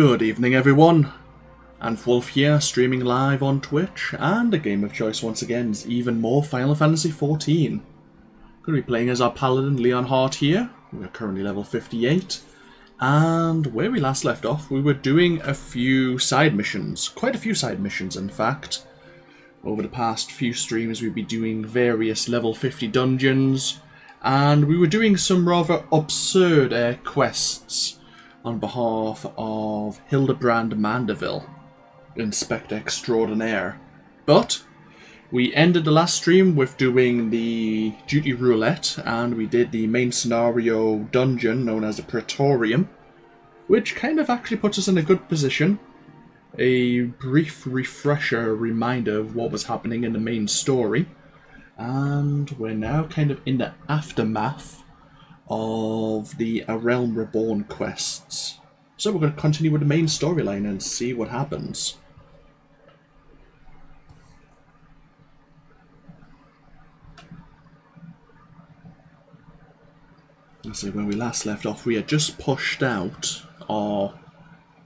Good evening everyone, AnthWolf here, streaming live on Twitch, and a game of choice once again is even more Final Fantasy XIV. Going to be playing as our paladin Leonhardt here. We are currently level 58, and where we last left off we were doing a few side missions, quite a few side missions in fact. Over the past few streams we've been doing various level 50 dungeons, and we were doing some rather absurd quests on behalf of Hildebrand Mandeville, Inspector Extraordinaire. But we ended the last stream with doing the duty roulette, and we did the main scenario dungeon known as the Praetorium, which kind of actually puts us in a good position. A brief refresher reminder of what was happening in the main story, and we're now kind of in the aftermath of the A Realm Reborn quests. So we're going to continue with the main storyline and see what happens. So when we last left off, we had just pushed out or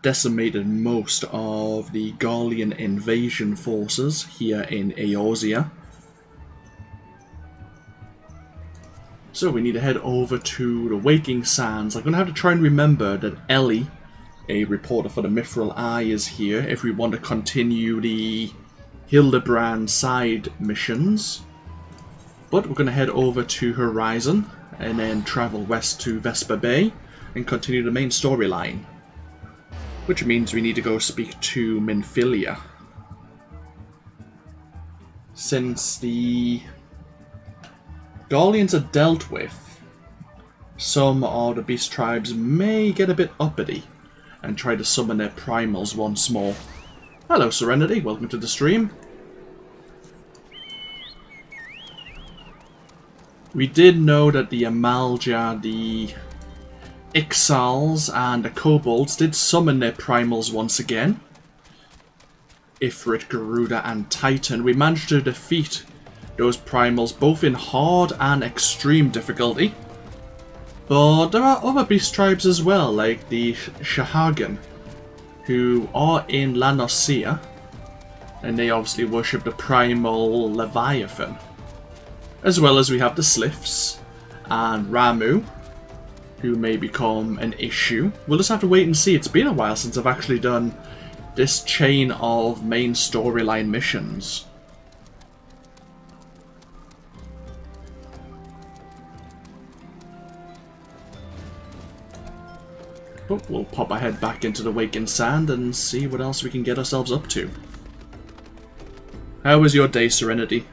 decimated most of the Garlean invasion forces here in Eorzea. So we need to head over to the Waking Sands. I'm going to have to try and remember that Ellie, a reporter for the Mithril Eye, is here if we want to continue the Hildebrand side missions. But we're going to head over to Horizon and then travel west to Vesper Bay and continue the main storyline. Which means we need to go speak to Minfilia. Since the Garleans are dealt with, some of the beast tribes may get a bit uppity and try to summon their primals once more. Hello Serenity, welcome to the stream. We did know that the Amalja, the Ixals and the Kobolds did summon their primals once again. Ifrit, Garuda and Titan. We managed to defeat those primals both in hard and extreme difficulty. But there are other beast tribes as well, like the Shahagan, who are in La Noscea, and they obviously worship the primal Leviathan. As well as we have the Sliffs and Ramu, who may become an issue. We'll just have to wait and see. It's been a while since I've actually done this chain of main storyline missions. But we'll pop our head back into the Waking Sand and see what else we can get ourselves up to. How was your day, Serenity?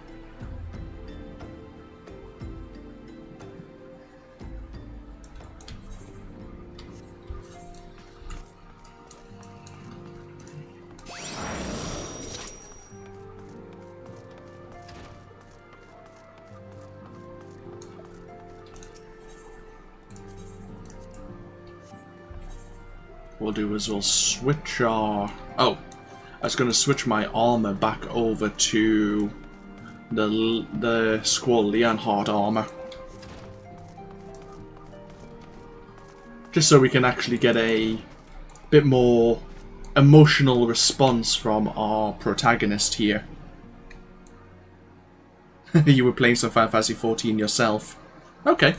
We'll do is we'll switch our... Oh, I was going to switch my armor back over to the Squall Leonhardt armor. Just so we can actually get a bit more emotional response from our protagonist here. You were playing some Final Fantasy XIV yourself. Okay.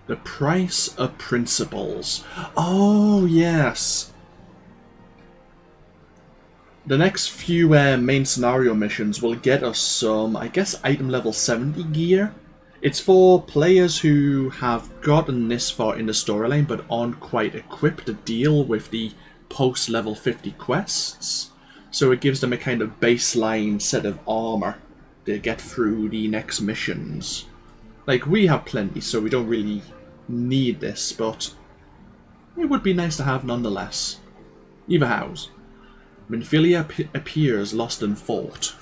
The price of principles. Oh, yes. The next few main scenario missions will get us some, I guess, item level 70 gear. It's for players who have gotten this far in the storyline but aren't quite equipped to deal with the post-level 50 quests. So it gives them a kind of baseline set of armor to get through the next missions. Like, we have plenty, so we don't really need this, but it would be nice to have nonetheless. Either hows. Minfilia appears lost in thought.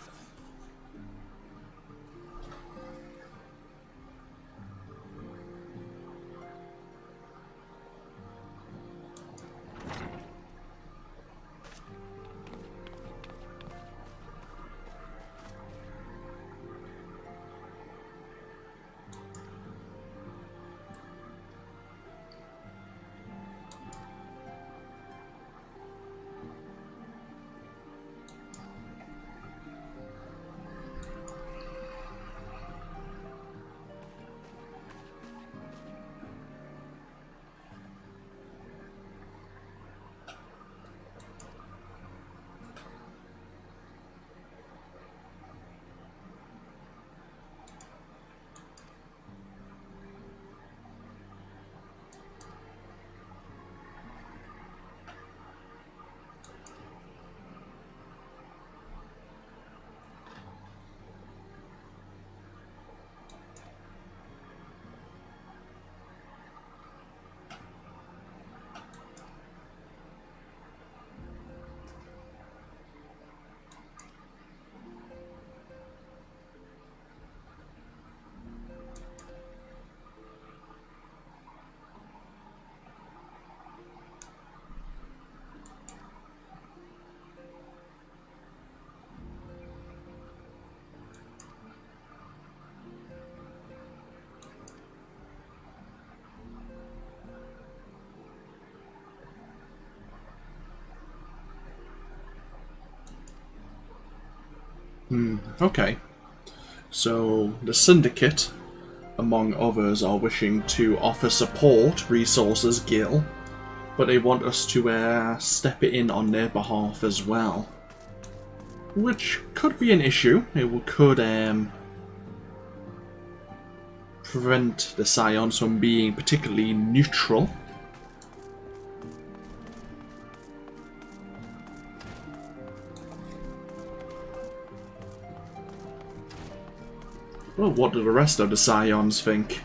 Okay. So, the Syndicate, among others, are wishing to offer support, resources, Gil, but they want us to step it in on their behalf as well. Which could be an issue. It could prevent the Scions from being particularly neutral. Well, what do the rest of the Scions think?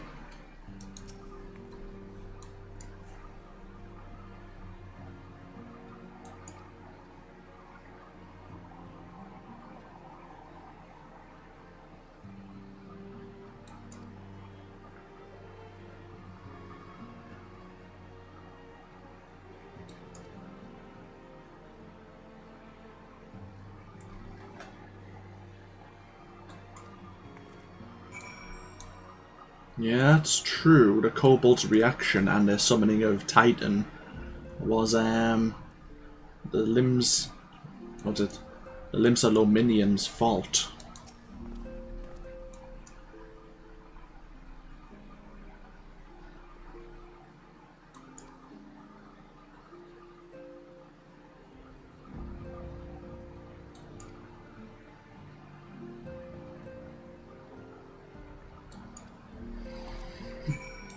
Yeah, that's true. The Kobold's reaction and their summoning of Titan was the limbs. What's it? The limbs of Lominium's fault.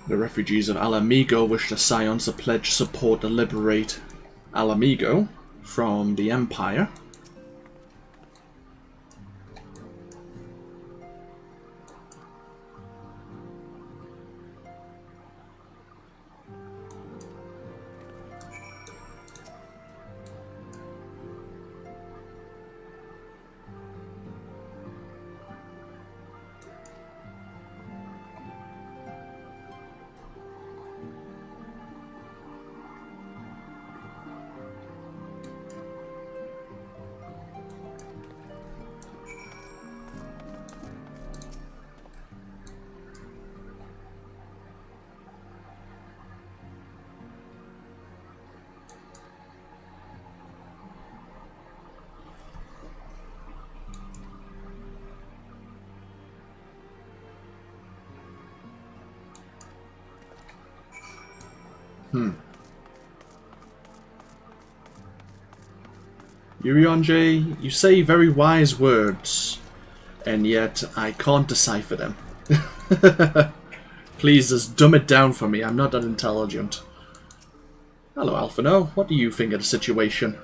The refugees of Alamigo wish the Scions to pledge support to liberate Alamigo from the Empire. Urionj, you say very wise words, and yet I can't decipher them. Please just dumb it down for me, I'm not that intelligent. Hello, Alphino, what do you think of the situation?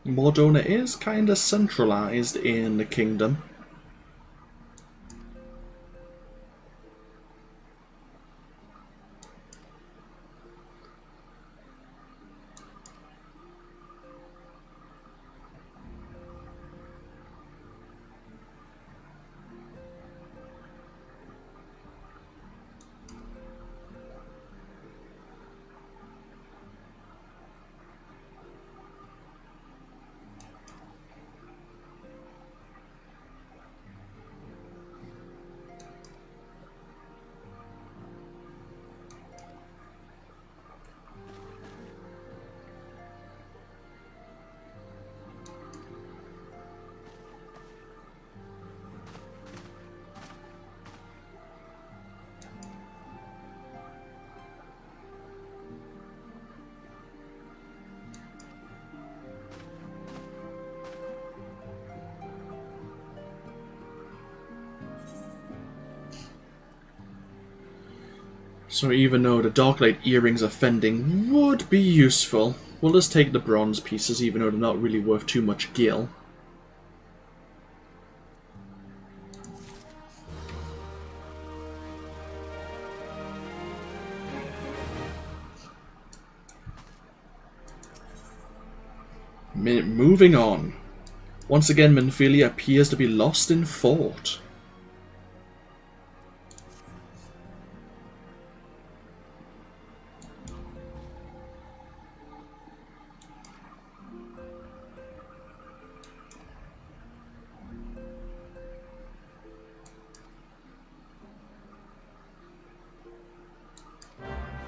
Mordona is kinda centralized in the kingdom. So even though the Darklight earrings offending would be useful, we'll just take the bronze pieces even though they're not really worth too much gil. Moving on. Once again, Minfilia appears to be lost in thought.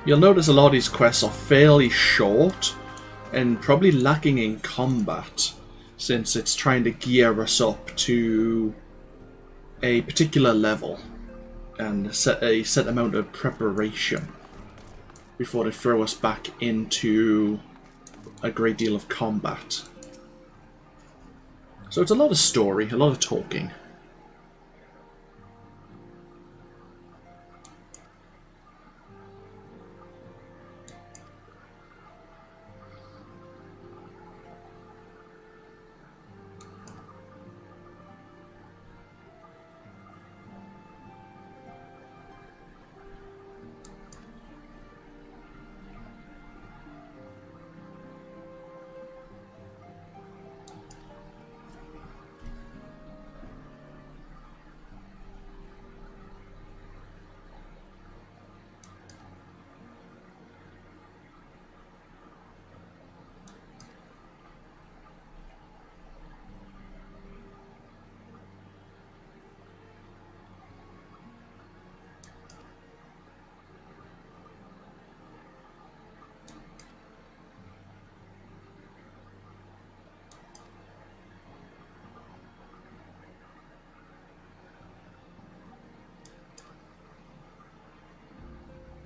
You'll notice a lot of these quests are fairly short and probably lacking in combat, since it's trying to gear us up to a particular level and set a set amount of preparation before they throw us back into a great deal of combat. So it's a lot of story, a lot of talking.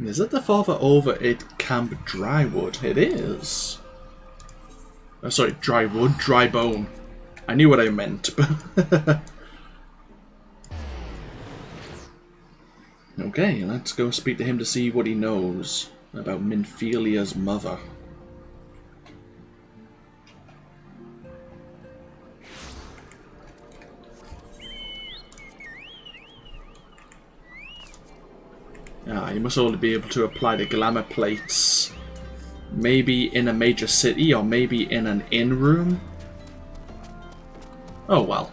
Is it the farther over at Camp Drywood? It is. Oh, sorry, Drywood, Drybone. I knew what I meant, but... Okay, let's go speak to him to see what he knows about Minfilia's mother. Ah, you must only be able to apply the glamour plates maybe in a major city or maybe in an inn room. Oh well.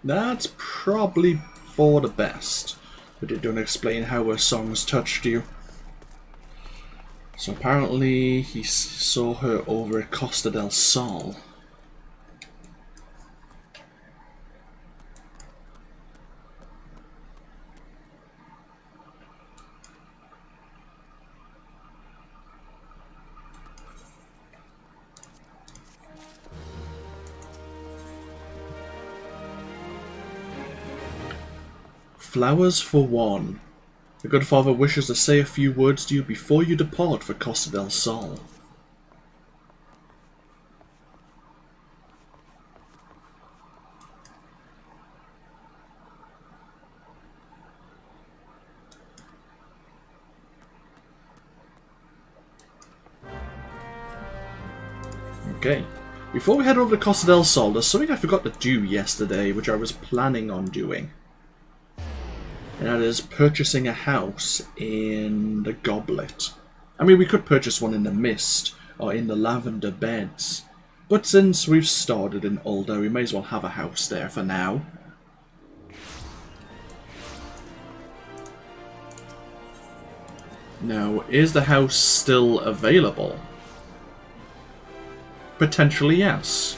That's probably for the best, but it don't explain how her songs touched you. So apparently he saw her over at Costa del Sol. Flowers for one. The good father wishes to say a few words to you before you depart for Costa del Sol. Okay. Before we head over to Costa del Sol, there's something I forgot to do yesterday, which I was planning on doing. And that is purchasing a house in the Goblet. I mean, we could purchase one in the Mist, or in the Lavender Beds. But since we've started in Ulda, we may as well have a house there for now. Now, is the house still available? Potentially, yes.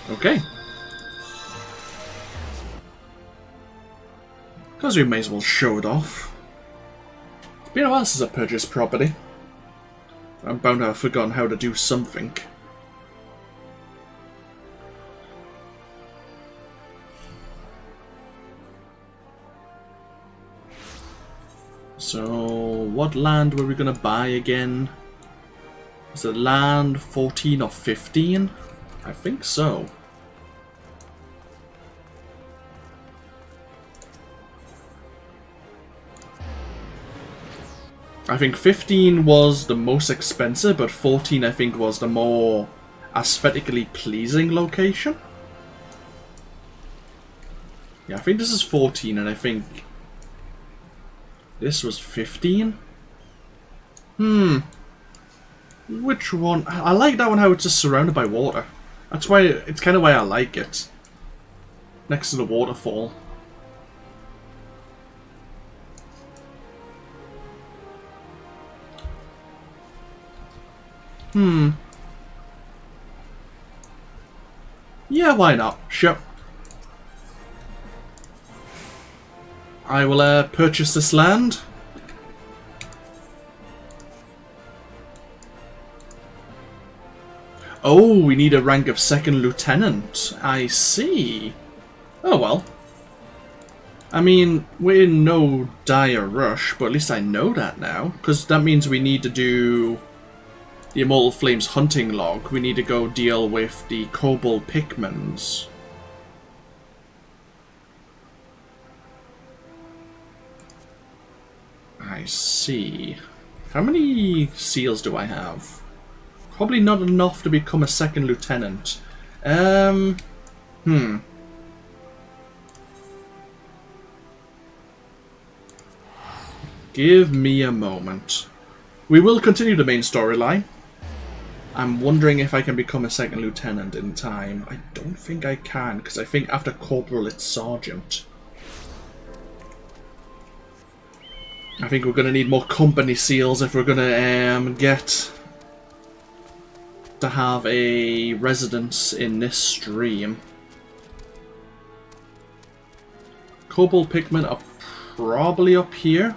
Okay. Because we may as well show it off. It's been a while since I purchased property. I'm bound to have forgotten how to do something. So, what land were we going to buy again? Is it land 14 or 15? I think so. I think 15 was the most expensive, but 14 I think was the more aesthetically pleasing location. Yeah, I think this is 14 and I think this was 15? Which one? I like that one, how it's just surrounded by water. That's why, it's kind of why I like it. Next to the waterfall. Yeah, why not? Sure. I will purchase this land. Oh, we need a rank of second lieutenant. I see. Oh well. I mean, we're in no dire rush, but at least I know that now. Because that means we need to do the Immortal Flames hunting log. We need to go deal with the Kobold Pikmins. I see. How many seals do I have? Probably not enough to become a second lieutenant. Give me a moment. We will continue the main storyline. I'm wondering if I can become a second lieutenant in time. I don't think I can, because I think after corporal it's sergeant. I think we're going to need more company seals if we're going to get to have a residence in this stream. Kobold Pikmin are probably up here.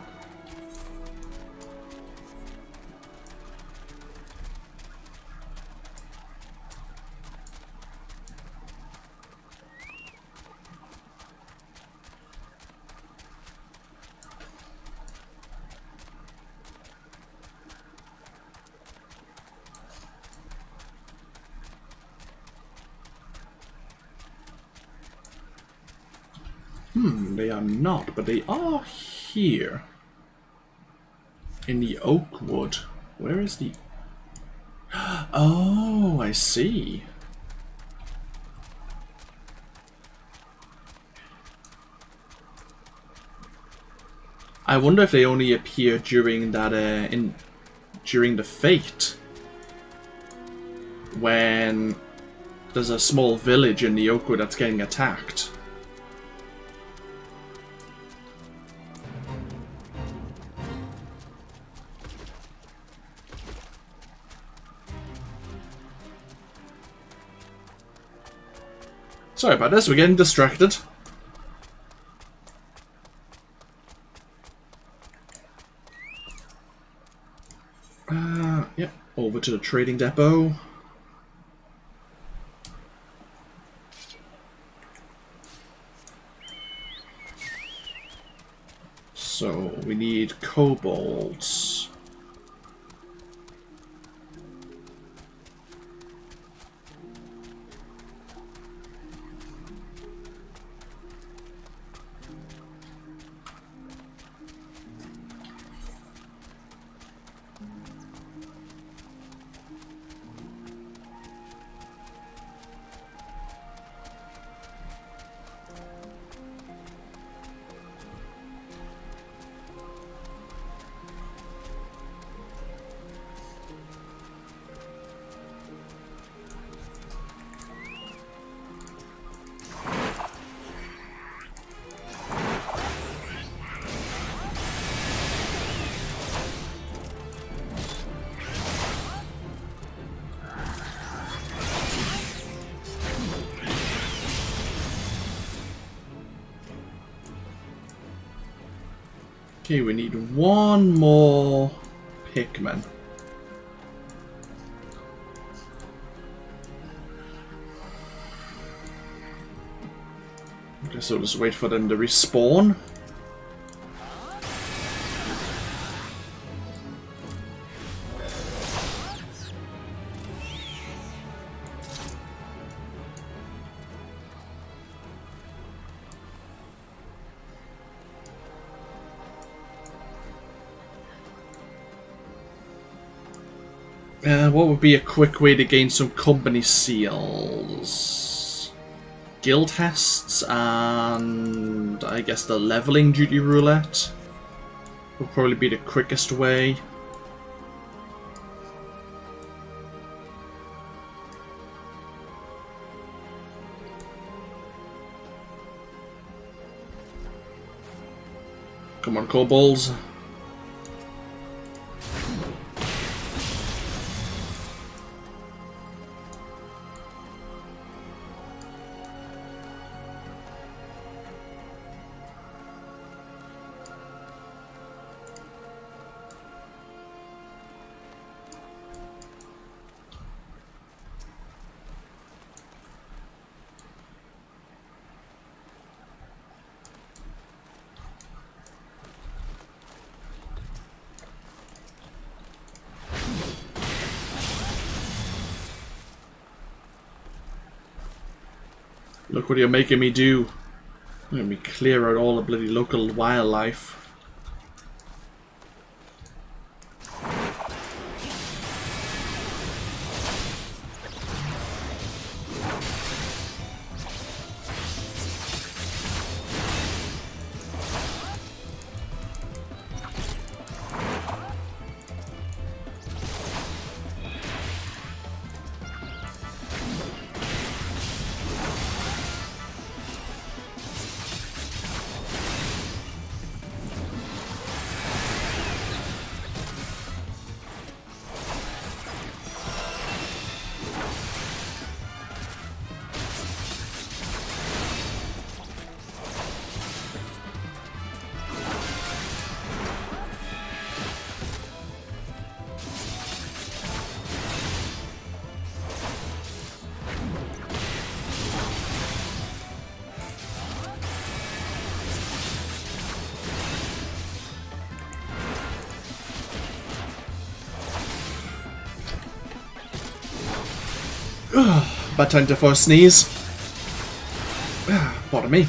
They are not, but they are here. In the Oakwood. Where is the... Oh, I see. I wonder if they only appear during that, during the Fate. When there's a small village in the Oakwood that's getting attacked. Sorry about this, we're getting distracted. Yep, over to the trading depot. So, we need kobolds. Okay, we need one more Pikmin. Okay, so just wait for them to respawn. What would be a quick way to gain some company seals? Guild tests and I guess the leveling duty roulette would probably be the quickest way. Come on, kobolds. Look what you're making me do. Let me clear out all the bloody local wildlife. Bad time to for a sneeze. Pardon me.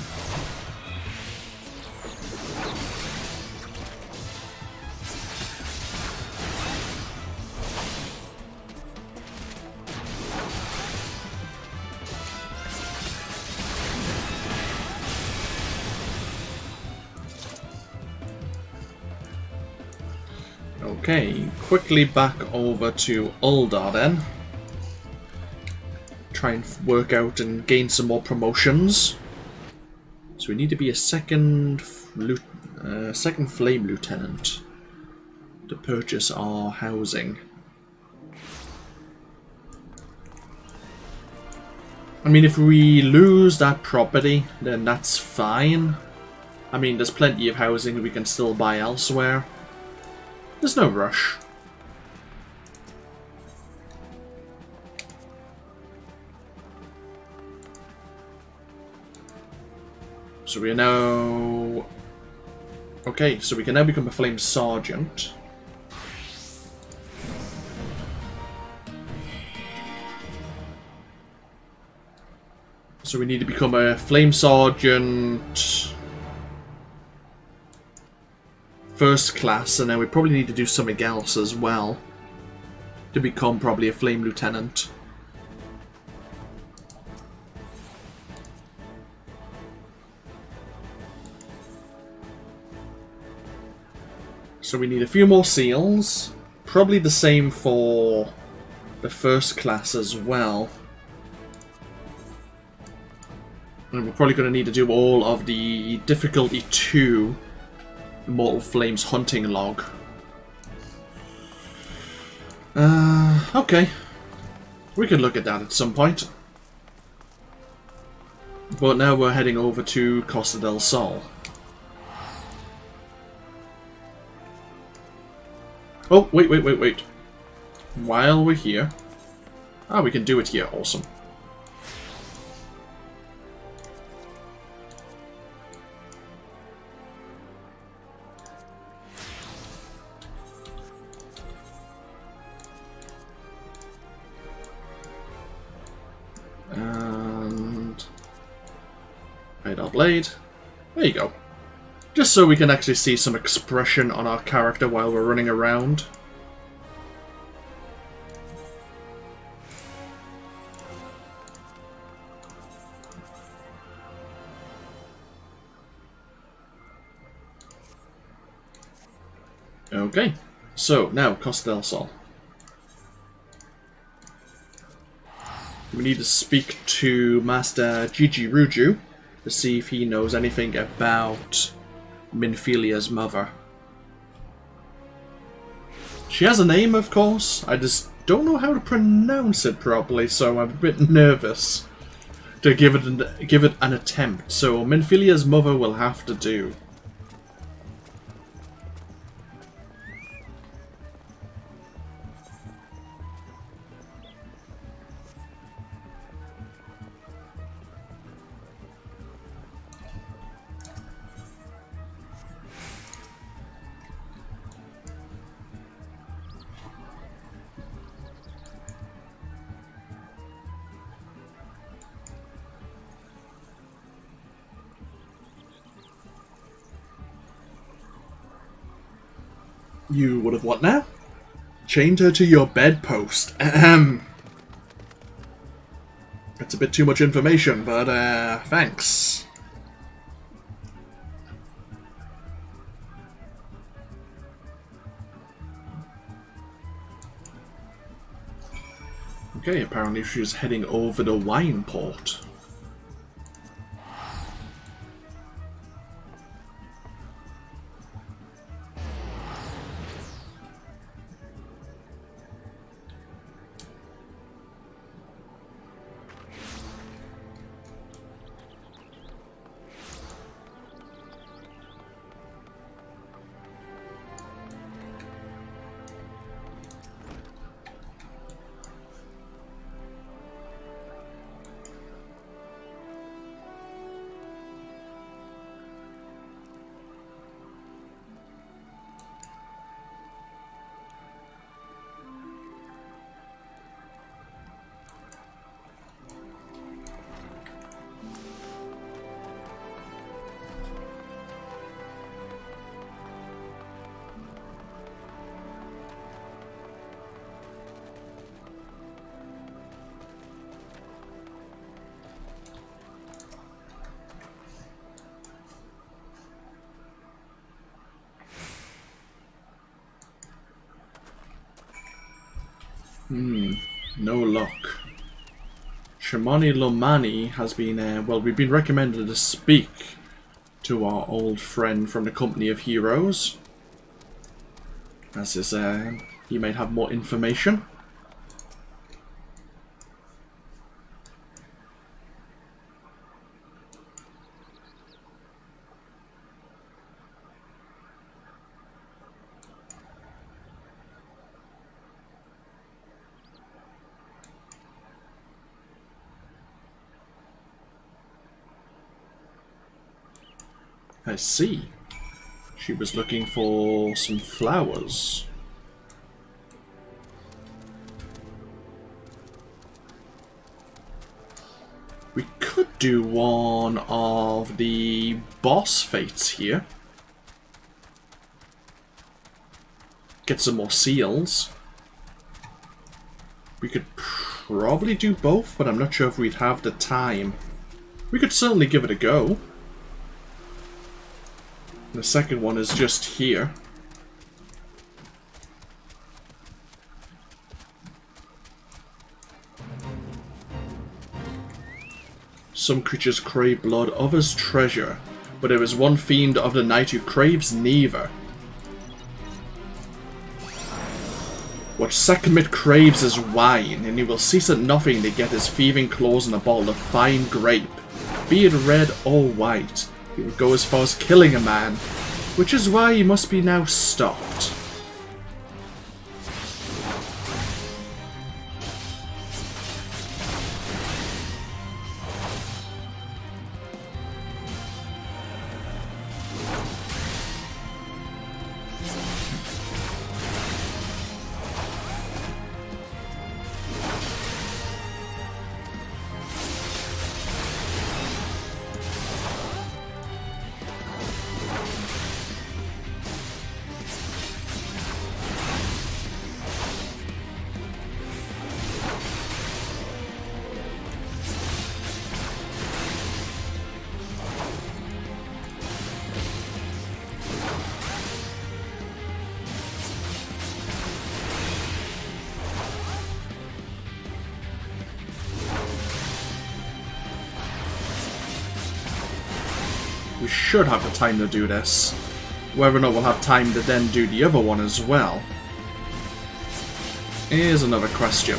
Okay, quickly back over to Uldar then. Try and work out and gain some more promotions. So we need to be a second flame lieutenant to purchase our housing. I mean, if we lose that property, then that's fine. I mean, there's plenty of housing we can still buy elsewhere. There's no rush. So we are now... Okay, so we can now become a Flame Sergeant. So we need to become a Flame Sergeant... First class, and then we probably need to do something else as well. To become probably a Flame Lieutenant. So we need a few more seals. Probably the same for the first class as well. And we're probably going to need to do all of the difficulty 2 Immortal Flames hunting log. Okay. We can look at that at some point. But now we're heading over to Costa del Sol. Oh, wait. While we're here... Ah, we can do it here. Awesome. And... hide our blade. There you go. Just so we can actually see some expression on our character while we're running around. Okay, so now Costa del Sol. We need to speak to Master Gigi Ruju to see if he knows anything about Minfilia's mother. She has a name, of course, I just don't know how to pronounce it properly, so I'm a bit nervous to give it an attempt. So Minfilia's mother will have to do. You would have what now? Chained her to your bedpost. Ahem. It's a bit too much information, but thanks. Okay, apparently she's heading over the wine port. No luck. Shamani Lomani has been, well, we've been recommended to speak to our old friend from the Company of Heroes. As is, he may have more information. I see. She was looking for some flowers. We could do one of the boss fates here. Get some more seals. We could probably do both, but I'm not sure if we'd have the time. We could certainly give it a go. The second one is just here. Some creatures crave blood, others treasure, but there is one fiend of the night who craves neither. What Sekhmet craves is wine, and he will cease at nothing to get his thieving claws in a bottle of fine grape, be it red or white. He would go as far as killing a man, which is why he must be now stopped. We should have the time to do this. Whether or not we'll have time to then do the other one as well is another question.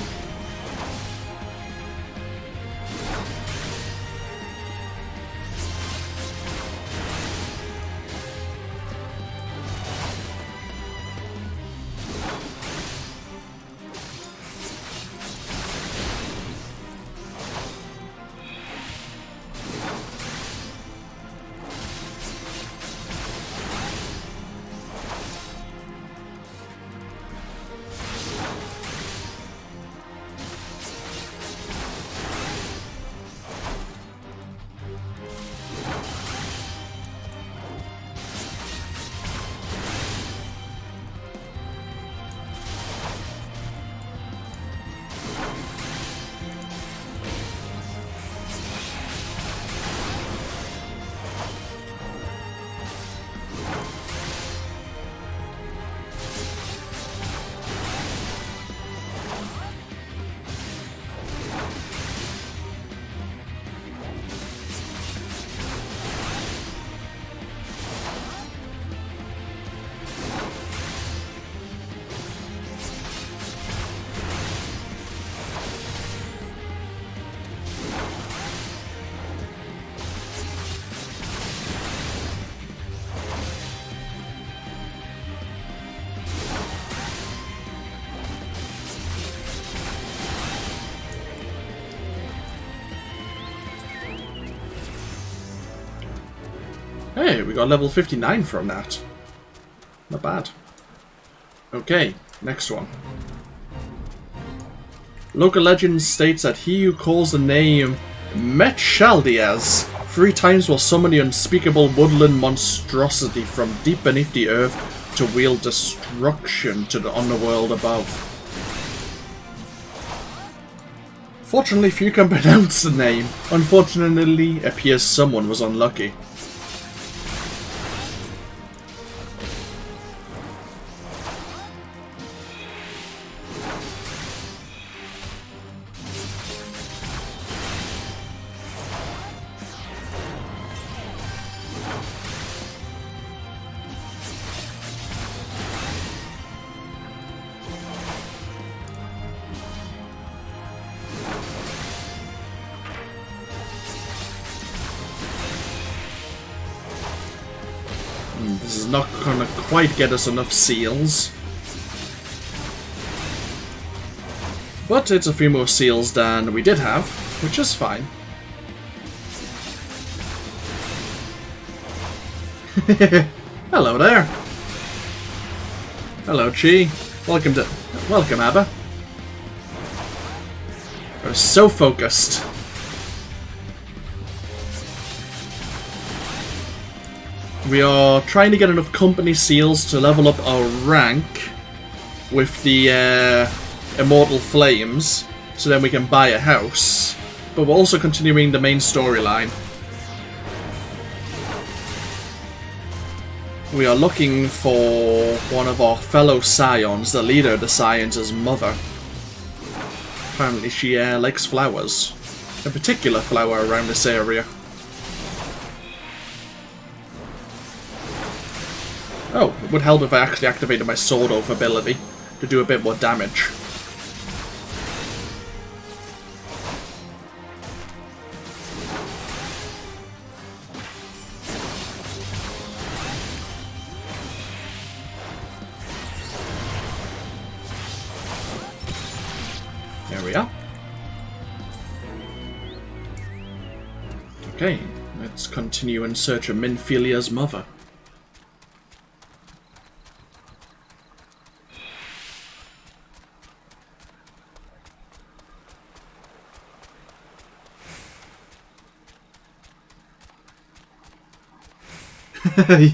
Hey, we got level 59 from that. Not bad. Okay, next one. Local legend states that he who calls the name Metchaldiaz 3 times will summon the unspeakable woodland monstrosity from deep beneath the earth to wield destruction to the underworld above. Fortunately, few can pronounce the name. Unfortunately, it appears someone was unlucky. This is not gonna quite get us enough seals. But it's a few more seals than we did have, which is fine. Hello there. Hello, Chi. Welcome, Abba. We're so focused. We are trying to get enough company seals to level up our rank with the Immortal Flames, so then we can buy a house. But we're also continuing the main storyline. We are looking for one of our fellow Scions, the leader of the Scions' mother. Apparently she likes flowers. A particular flower around this area. Oh, it would help if I actually activated my Sword Oath ability to do a bit more damage. There we are. Okay, let's continue in search of Minfilia's mother.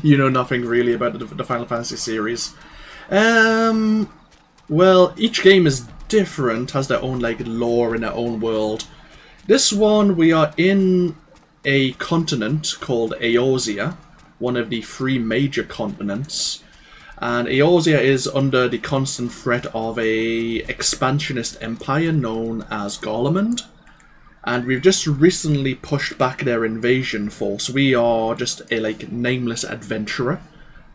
You know nothing really about the Final Fantasy series. Well, each game is different, has their own like lore in their own world. This one, we are in a continent called Eorzea, one of the 3 major continents. And Eorzea is under the constant threat of a expansionist empire known as Garlemald. And we've just recently pushed back their invasion force. We are just a nameless adventurer,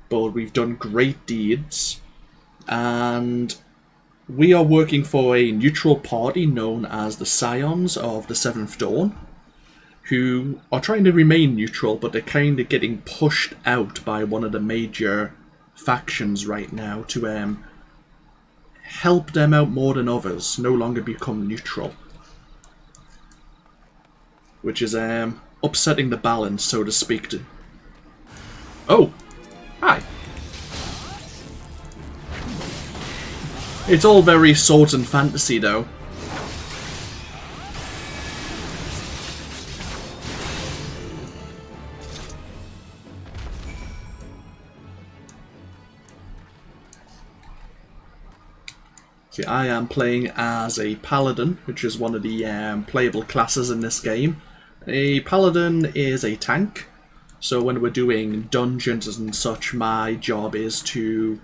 but we've done great deeds. And we are working for a neutral party known as the Scions of the Seventh Dawn, who are trying to remain neutral, but they're kind of getting pushed out by one of the major factions right now to help them out more than others, no longer become neutral. Which is upsetting the balance, so to speak. Oh! Hi! It's all very swords and fantasy, though. See, I am playing as a paladin, which is one of the playable classes in this game. A paladin is a tank, so when we're doing dungeons and such, my job is to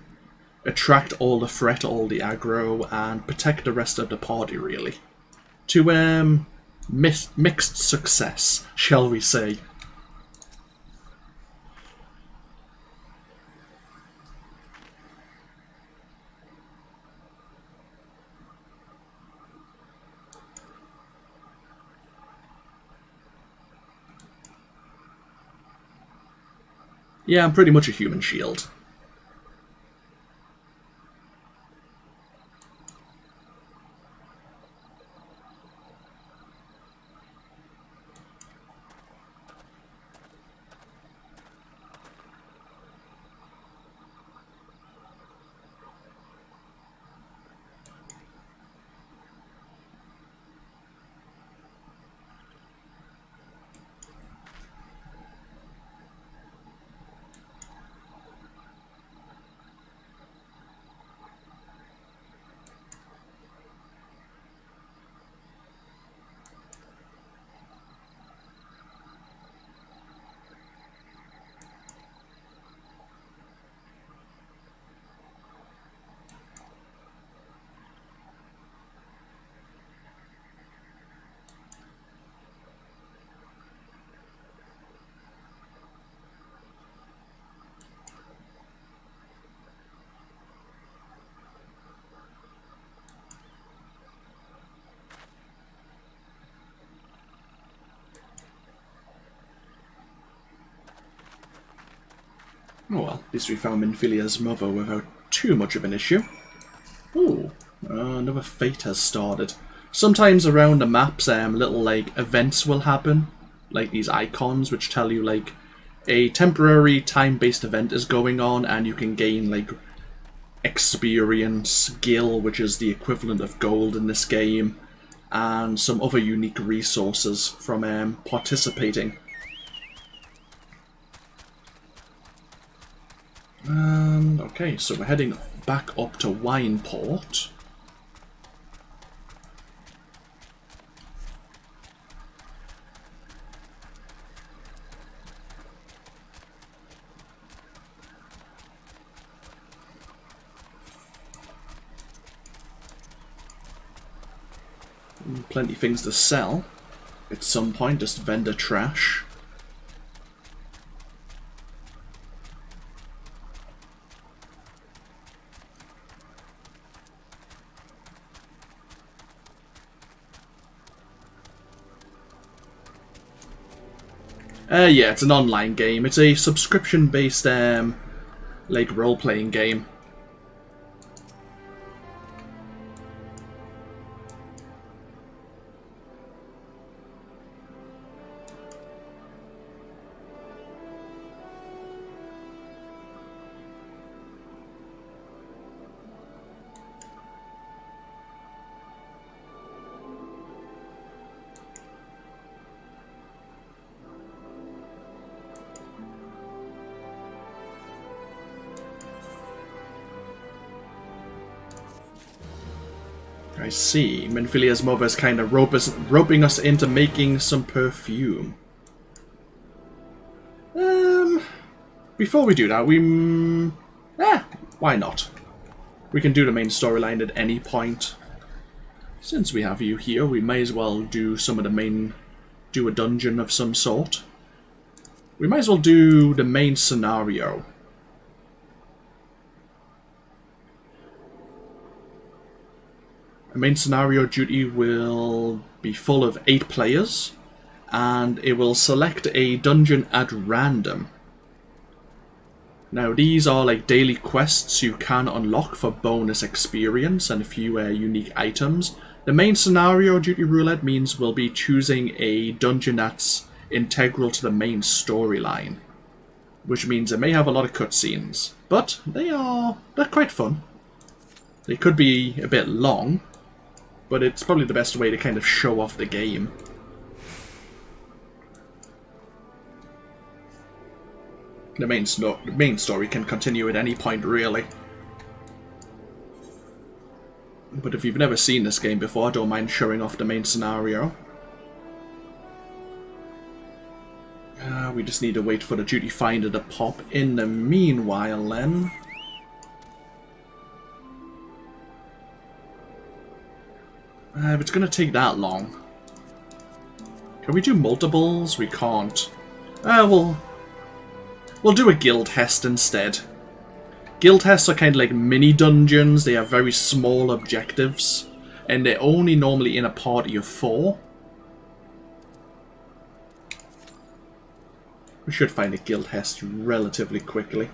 attract all the threat, all the aggro, and protect the rest of the party, really. To mixed success, shall we say. Yeah, I'm pretty much a human shield. Oh well, at least we found Minfilia's mother without too much of an issue. Ooh, another fate has started. Sometimes around the maps, little events will happen, like these icons, which tell you a temporary time-based event is going on, and you can gain experience, gil, which is the equivalent of gold in this game, and some other unique resources from participating. And okay, so we're heading back up to Wineport. Plenty of things to sell at some point, just vendor trash. Yeah, it's an online game. It's a subscription-based, role-playing game. I see. Minfilia's mother's kind of roping us into making some perfume. Before we do that, why not? We can do the main storyline at any point. Since we have you here, we may as well do some of the main... do a dungeon of some sort. We might as well do the main scenario. The main scenario duty will be full of 8 players, and it will select a dungeon at random. Now these are like daily quests you can unlock for bonus experience and a few unique items. The main scenario duty roulette means we'll be choosing a dungeon that's integral to the main storyline, which means it may have a lot of cutscenes, but they're quite fun. They could be a bit long, but it's probably the best way to kind of show off the game. The main story can continue at any point, really. But if you've never seen this game before, I don't mind showing off the main scenario. We just need to wait for the duty finder to pop. In the meanwhile, then... if it's going to take that long... Can we do multiples? We can't. We'll do a guild hest instead. Guild hests are kind of like mini dungeons. They have very small objectives, and they're only normally in a party of 4. We should find a guild hest relatively quickly.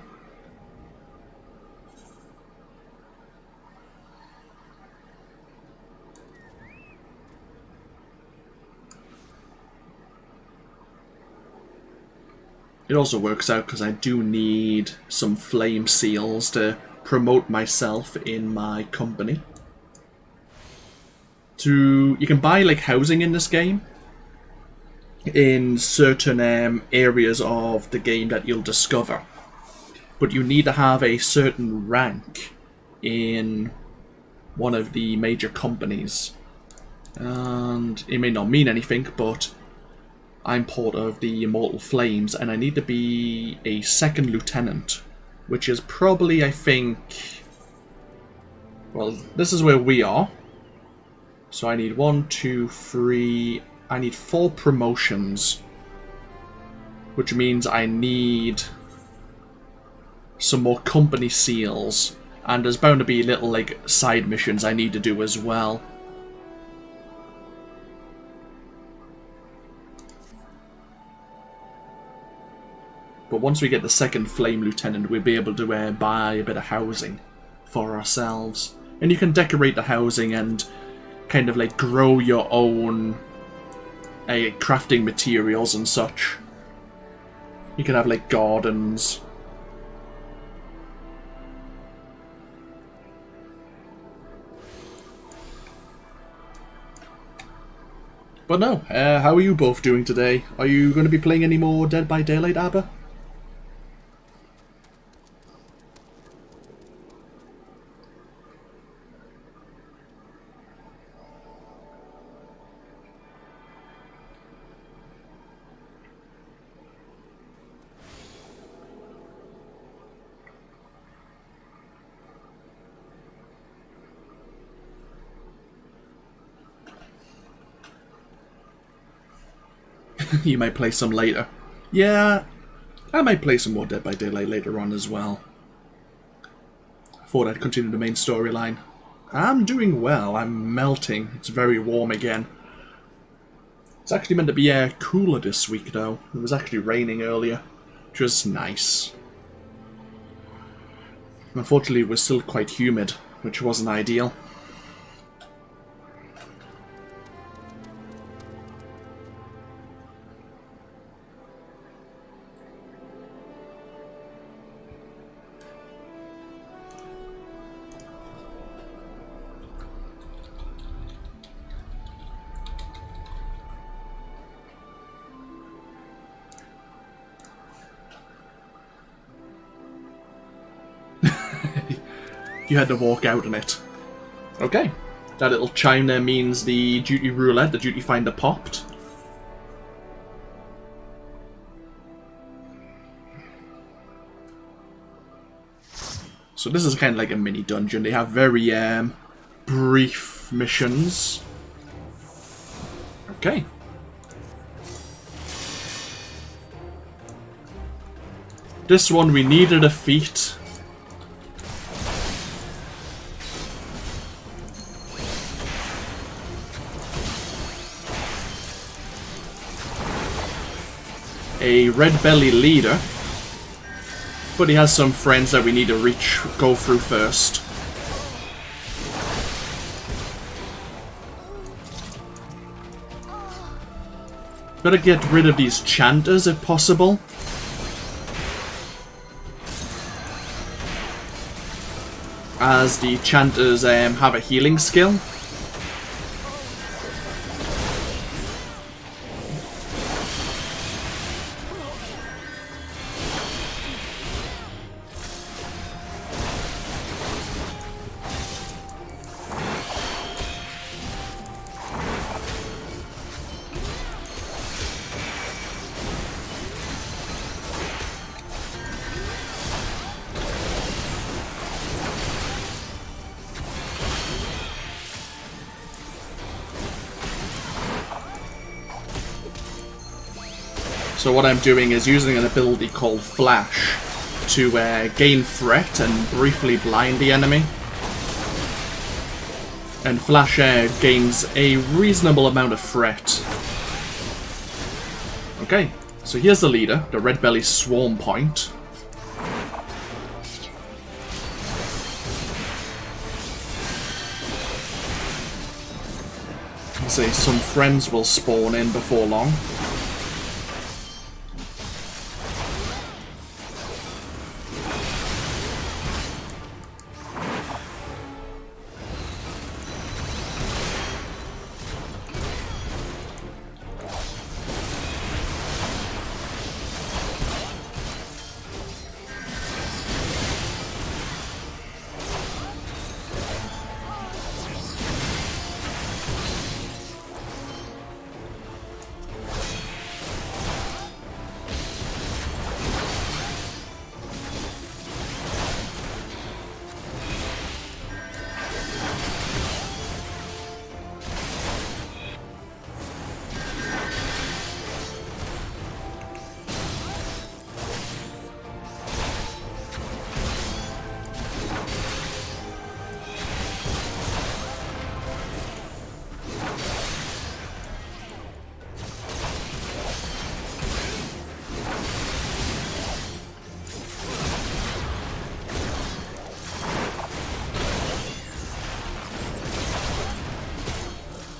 It also works out because I do need some flame seals to promote myself in my company. You can buy like housing in this game in certain areas of the game that you'll discover, but you need to have a certain rank in one of the major companies, and it may not mean anything, but I'm part of the Immortal Flames, and I need to be a 2nd lieutenant, which is probably, I think... Well, this is where we are. So I need 1, 2, 3... I need 4 promotions. Which means I need some more company seals. And there's bound to be little, like, side missions I need to do as well. But once we get the 2nd Flame Lieutenant, we'll be able to buy a bit of housing for ourselves. And you can decorate the housing and kind of like grow your own crafting materials and such. You can have like gardens. But no, how are you both doing today? Are you going to be playing any more Dead by Daylight, Abba? You might play some later. Yeah, I might play some more Dead by Daylight later on as well. I thought I'd continue the main storyline. I'm doing well. I'm melting. It's very warm again. It's actually meant to be cooler this week, though. It was actually raining earlier, which was nice. Unfortunately, it was still quite humid, which wasn't ideal. You had to walk out on it. Okay. That little chime there means the duty roulette, the duty finder popped. So this is kind of like a mini dungeon. They have very brief of missions. Okay. This one we need to defeat. A red belly leader. But he has some friends that we need to go through first. Better get rid of these chanters if possible. As the chanters have a healing skill. So what I'm doing is using an ability called Flash to gain threat and briefly blind the enemy. And Flash gains a reasonable amount of threat. Okay, so here's the leader, the Red Belly Swarm Point. Say some friends will spawn in before long.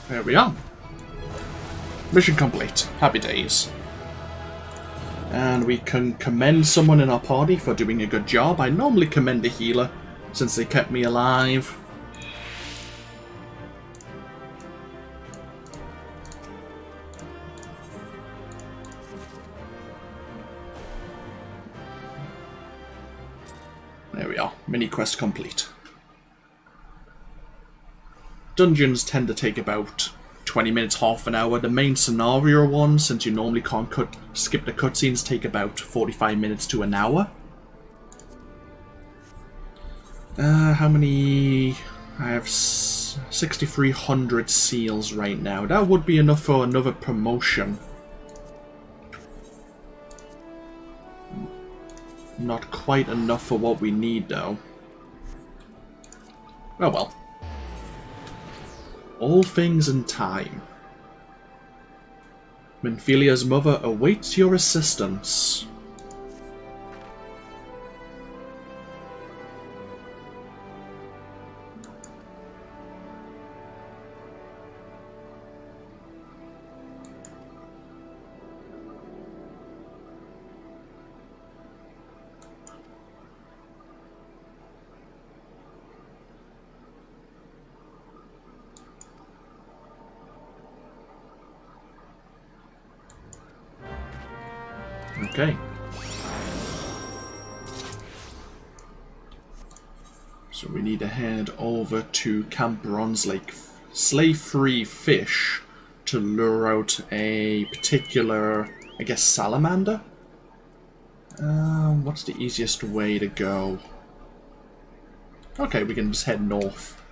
There we are. Mission complete. Happy days. And we can commend someone in our party for doing a good job. I normally commend the healer, since they kept me alive. There we are. Mini quest complete. Dungeons tend to take about 20 minutes, half an hour. The main scenario ones, since you normally can't skip the cutscenes, take about 45 minutes to an hour. How many? I have 6,300 seals right now. That would be enough for another promotion. Not quite enough for what we need, though. Oh well. All things in time. Minfilia's mother awaits your assistance. Okay. So we need to head over to Camp Bronze Lake. Slay 3 fish to lure out a particular, I guess, salamander? What's the easiest way to go? Okay, we can just head north.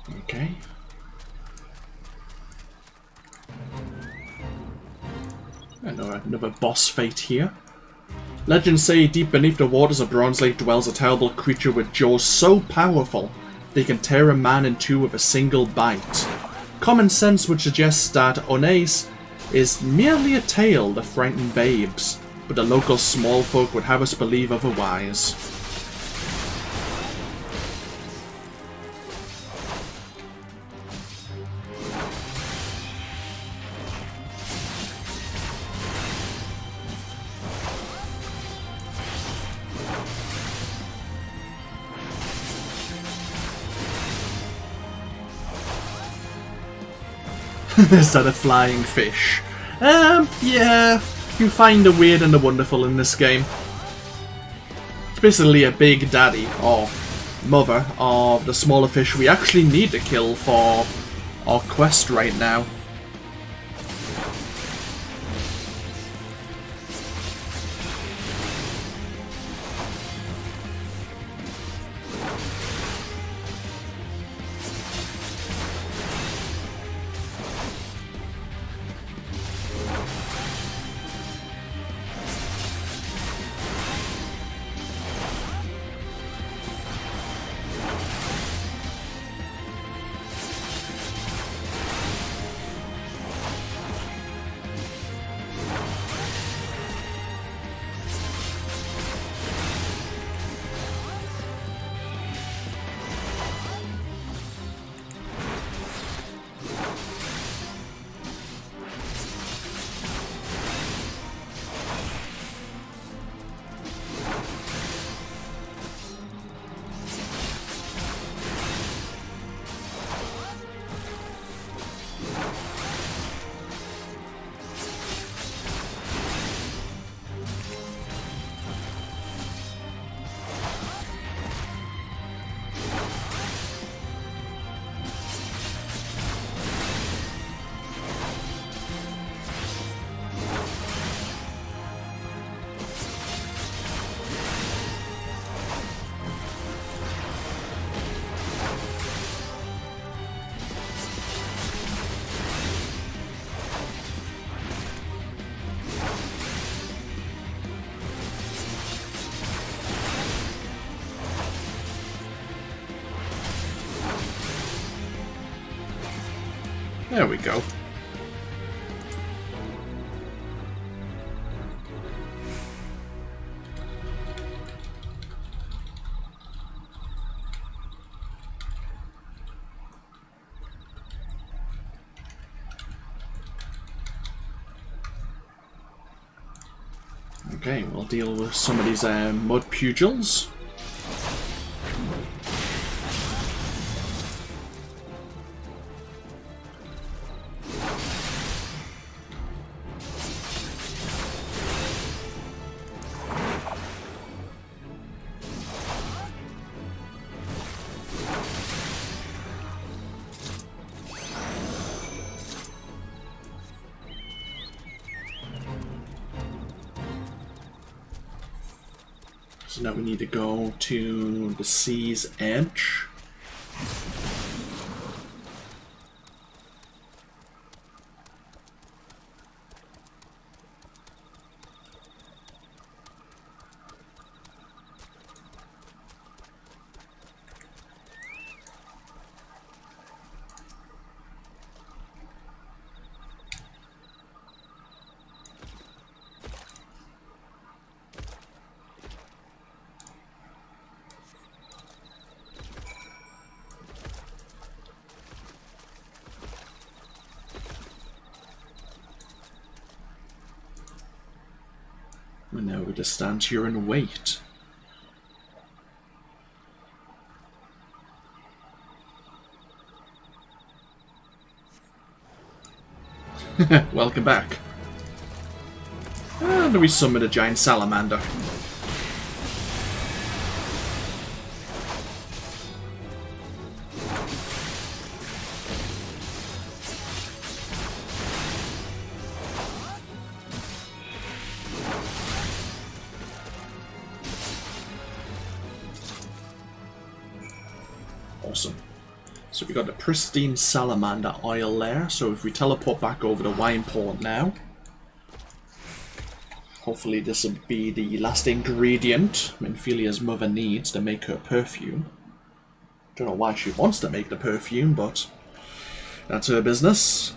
Okay. Another boss fight here. Legends say deep beneath the waters of Bronze Lake dwells a terrible creature with jaws so powerful they can tear a man in two with a single bite. Common sense would suggest that Onace is merely a tale to frighten babes, but the local small folk would have us believe otherwise. Is that a flying fish? Yeah. You find the weird and the wonderful in this game. It's basically a big daddy, or mother, of the smaller fish we actually need to kill for our quest right now. There we go. Okay, we'll deal with some of these mud pugils. So now we need to go to the sea's edge. And now we just stand here and wait. Welcome back. And we summon a giant salamander. Awesome. So we got the pristine salamander oil there. So if we teleport back over to Wineport now, hopefully this will be the last ingredient Minfilia's mother needs to make her perfume. Don't know why she wants to make the perfume, but that's her business.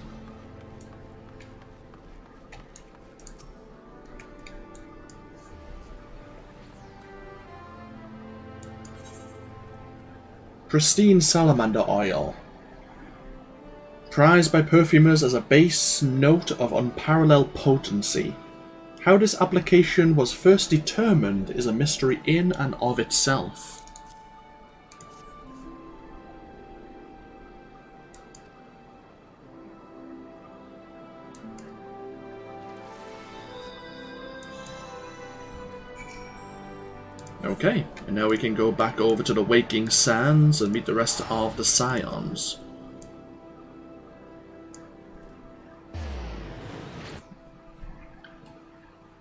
Pristine salamander oil. Prized by perfumers as a base note of unparalleled potency. How this application was first determined is a mystery in and of itself. Okay, and now we can go back over to the Waking Sands and meet the rest of the Scions.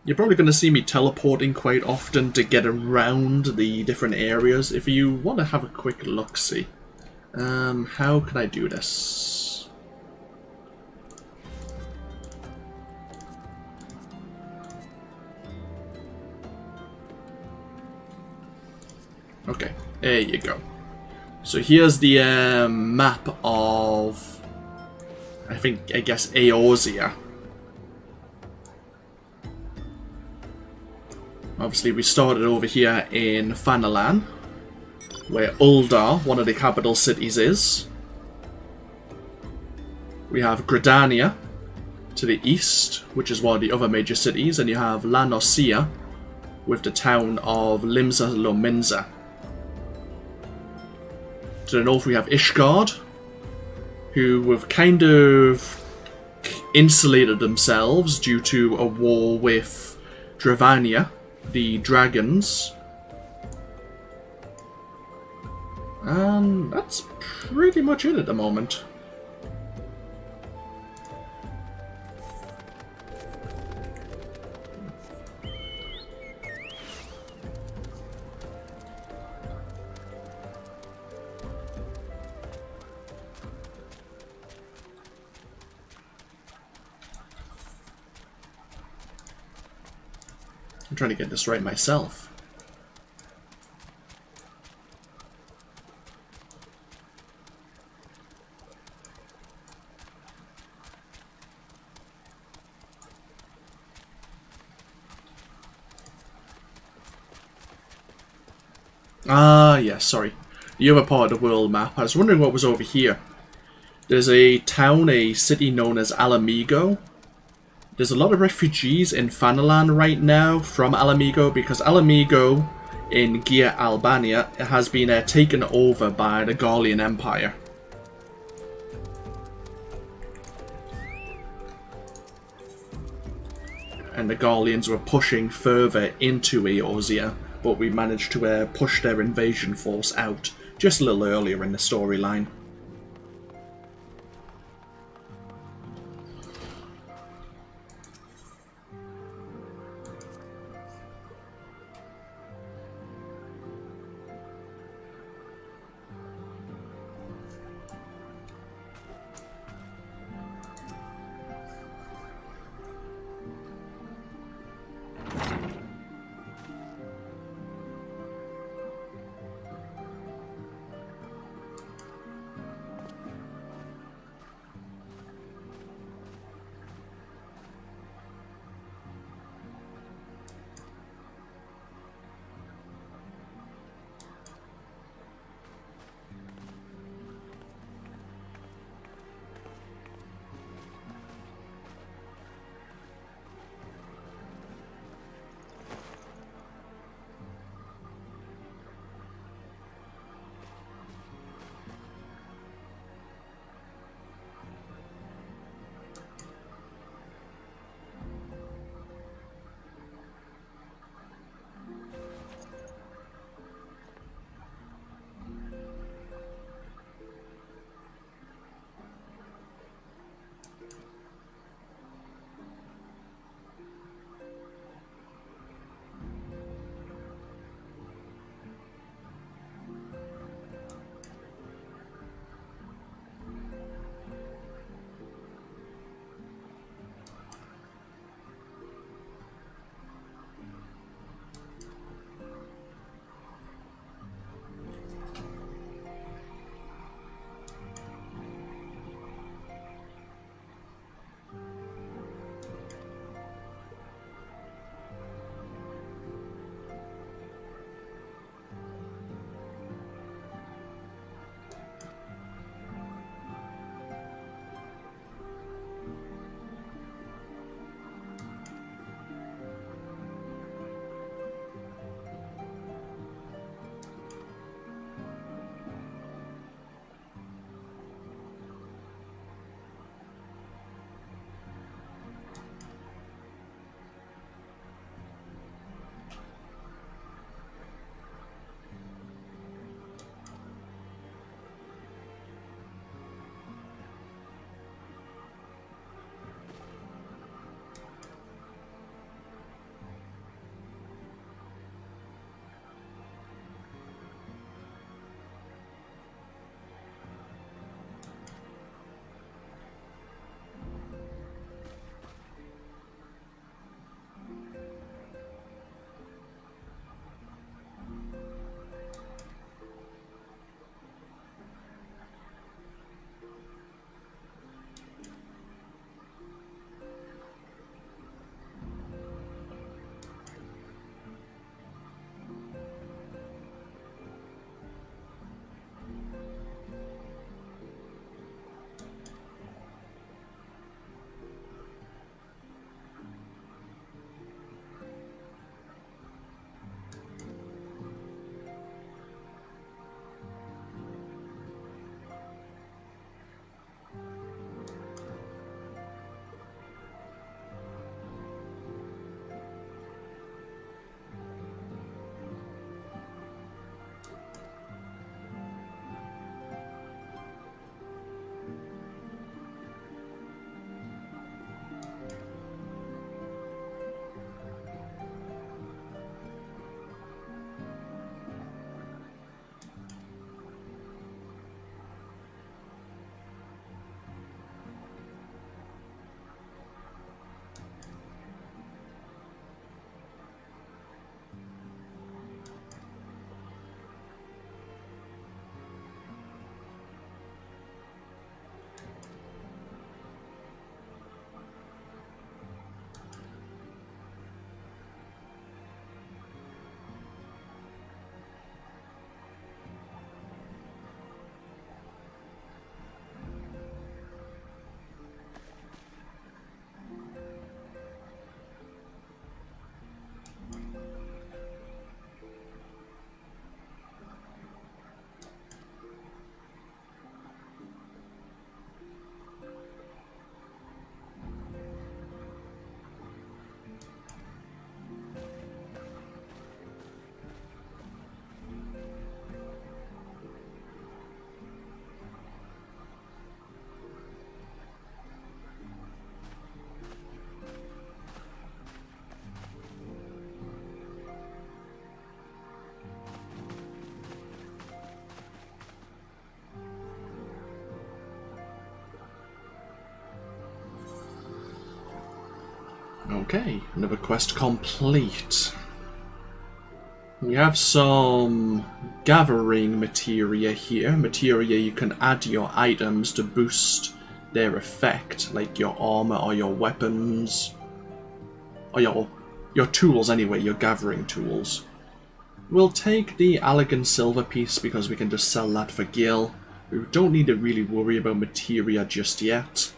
You're probably going to see me teleporting quite often to get around the different areas. If you want to have a quick look-see, how can I do this? Okay, there you go. So here's the map of, I guess, Eorzea. Obviously, we started over here in Fanalan, where Uldar, one of the capital cities, is. We have Gridania to the east, which is one of the other major cities, and you have La Noscea with the town of Limsa Lominsa. To the north we have Ishgard, who have kind of insulated themselves due to a war with Dravania, the dragons. And that's pretty much it at the moment. I'm trying to get this right myself. Ah, yeah, sorry. The other part of the world map. I was wondering what was over here. There's a town, a city known as Alamigo. There's a lot of refugees in Fanalan right now from Alamigo because Alamigo in Gia Albania has been taken over by the Gallian Empire. And the Gallians were pushing further into Eorzea, but we managed to push their invasion force out just a little earlier in the storyline. Okay, another quest complete. We have some gathering materia here. Materia you can add to your items to boost their effect, like your armor or your weapons. Or your tools anyway, your gathering tools. We'll take the elegant silver piece because we can just sell that for gil. We don't need to really worry about materia just yet.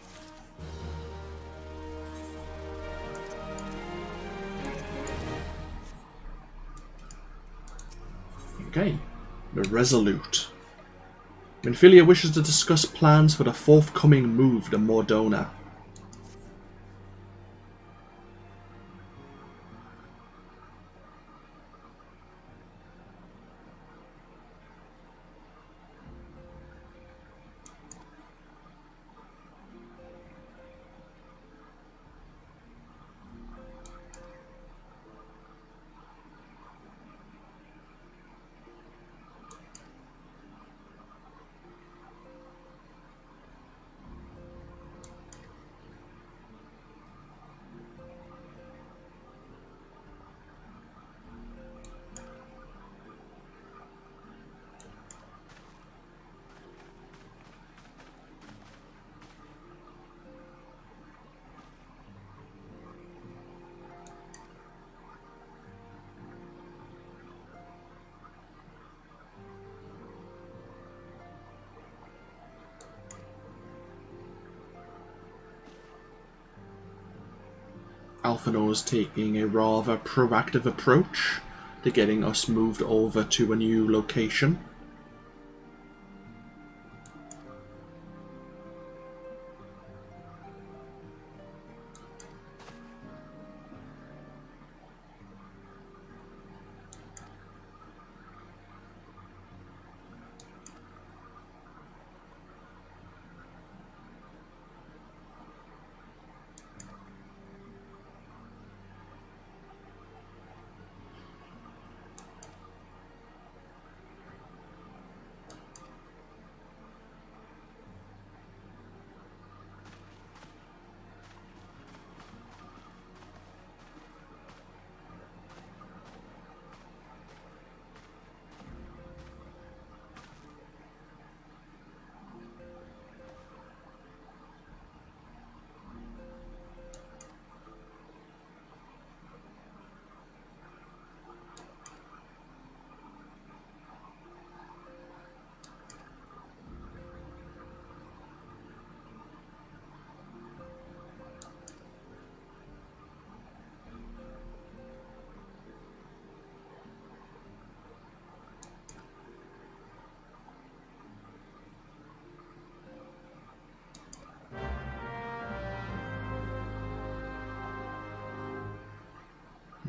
Okay, the Resolute. Minfilia wishes to discuss plans for the forthcoming move to Mordona. Alphinaud is taking a rather proactive approach to getting us moved over to a new location.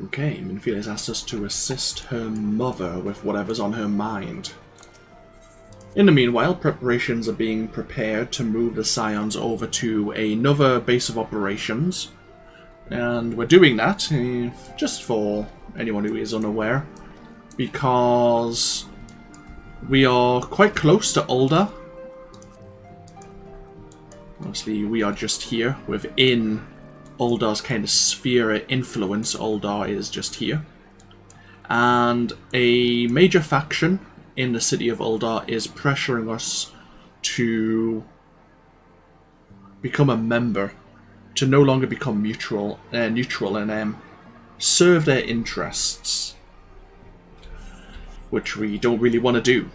Okay, Minfilia has asked us to assist her mother with whatever's on her mind. In the meanwhile, preparations are being prepared to move the Scions over to another base of operations. And we're doing that, just for anyone who is unaware, because we are quite close to Ul'dah. Obviously, we are just here within Ul'dah's kind of sphere of influence. Ul'dah is just here. And a major faction in the city of Ul'dah is pressuring us to become a member, to no longer become neutral and serve their interests, which we don't really want to do.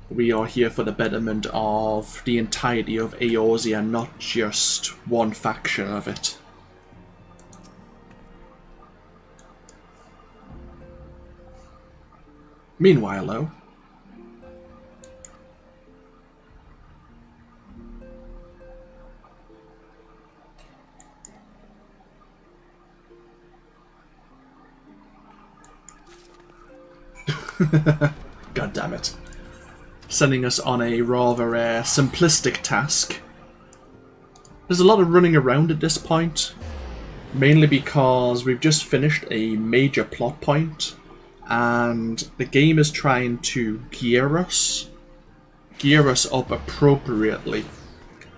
We are here for the betterment of the entirety of Eorzea, not just one faction of it. Meanwhile, though, God damn it. Sending us on a rather simplistic task. There's a lot of running around at this point, mainly because we've just finished a major plot point, and the game is trying to gear us up appropriately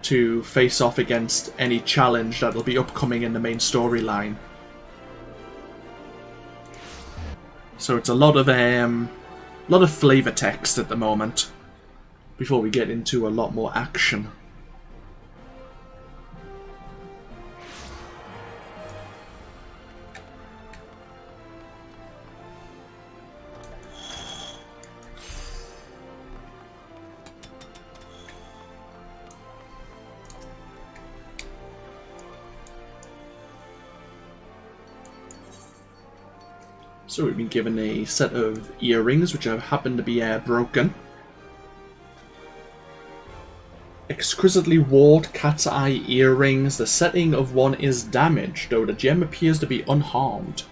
to face off against any challenge that'll be upcoming in the main storyline. So it's a lot of flavor text at the moment before we get into a lot more action. So we've been given a set of earrings, which have happened to be broken. Exquisitely wrought cat's eye earrings. The setting of one is damaged, though the gem appears to be unharmed.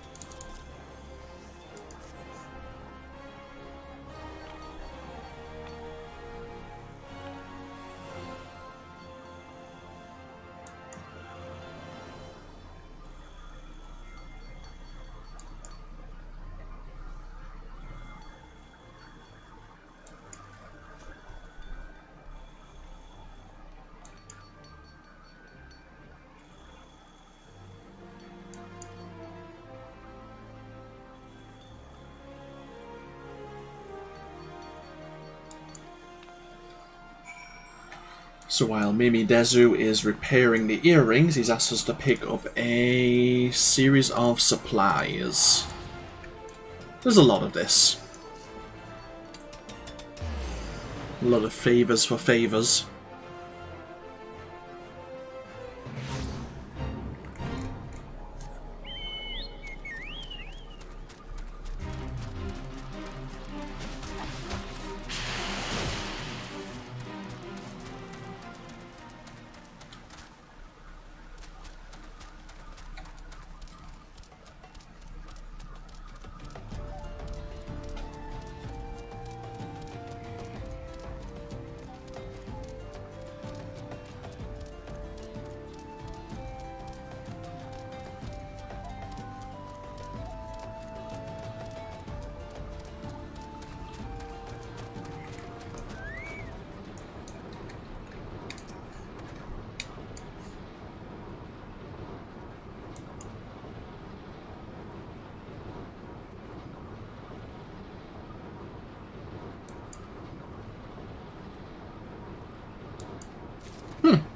So while Mimi Dezu is repairing the earrings, he's asked us to pick up a series of supplies. There's a lot of this. A lot of favors for favors.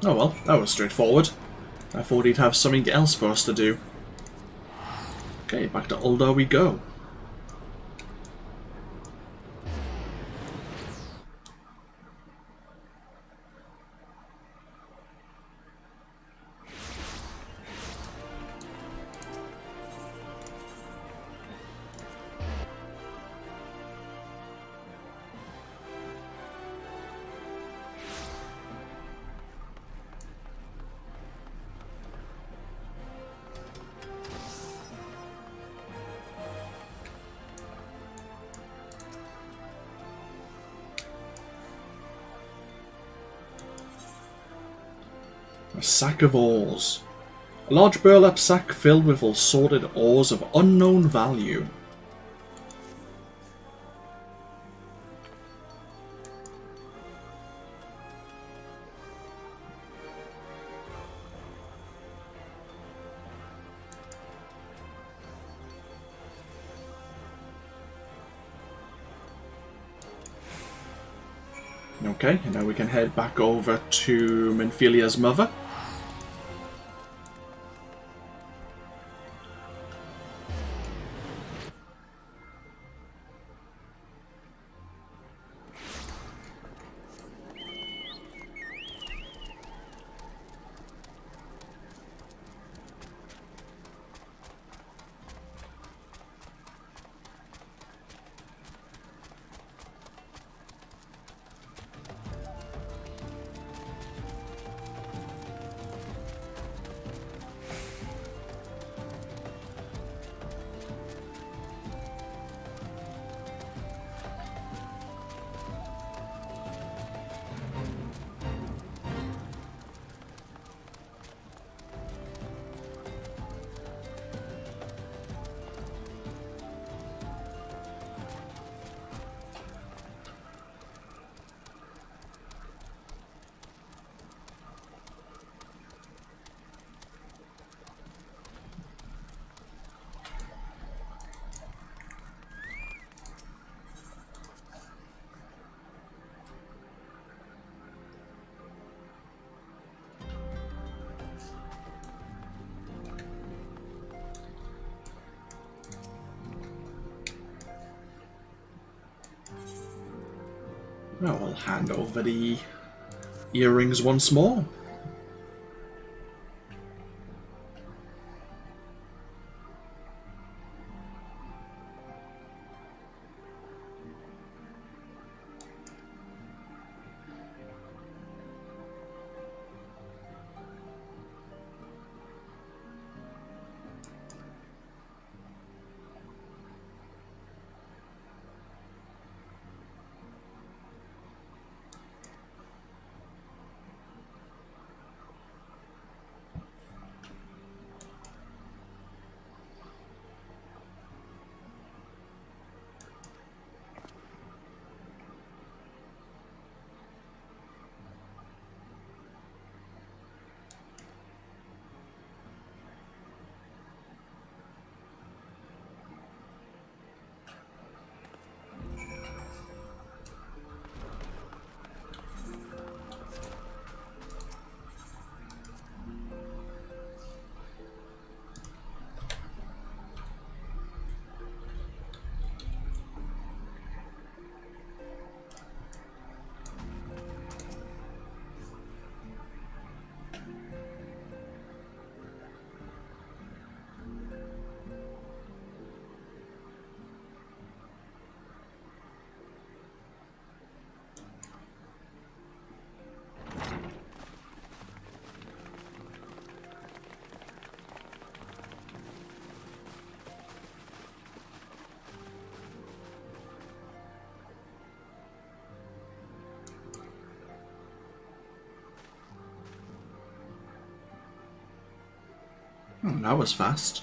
Oh well, that was straightforward. I thought he'd have something else for us to do. Okay, back to Uldar we go. A sack of ores. A large burlap sack filled with assorted ores of unknown value. Okay, and now we can head back over to Minfilia's mother. Now I'll hand over the earrings once more. Oh, that was fast.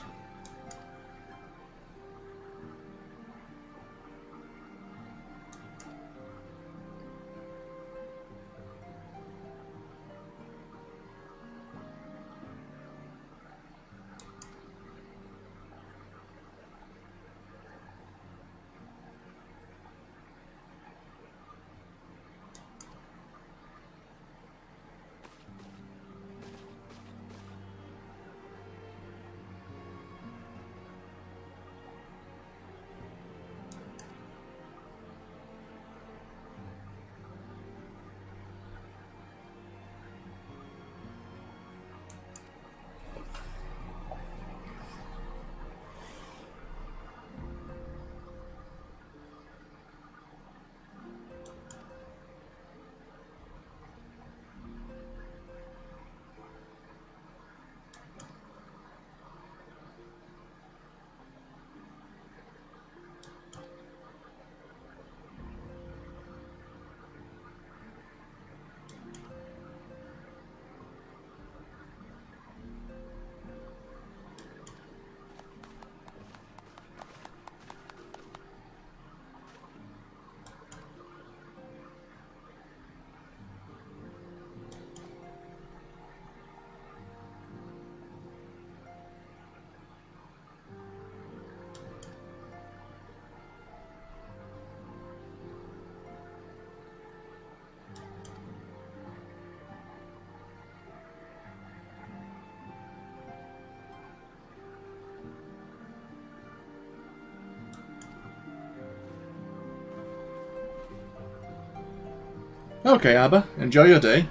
Okay, Abba, enjoy your day.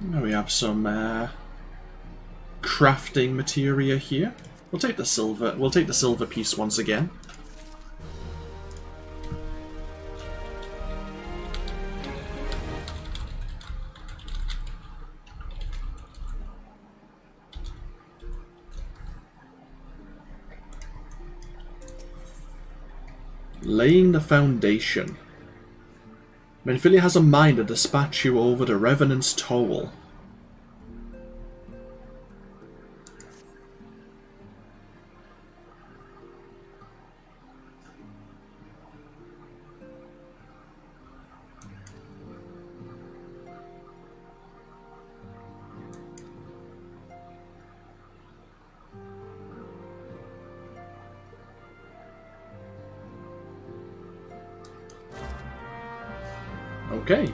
Now we have some crafting materia here. We'll take the silver. We'll take the silver piece once again. Laying the foundation. Minfilia has a mind to dispatch you over to Revenant's Toll. Okay.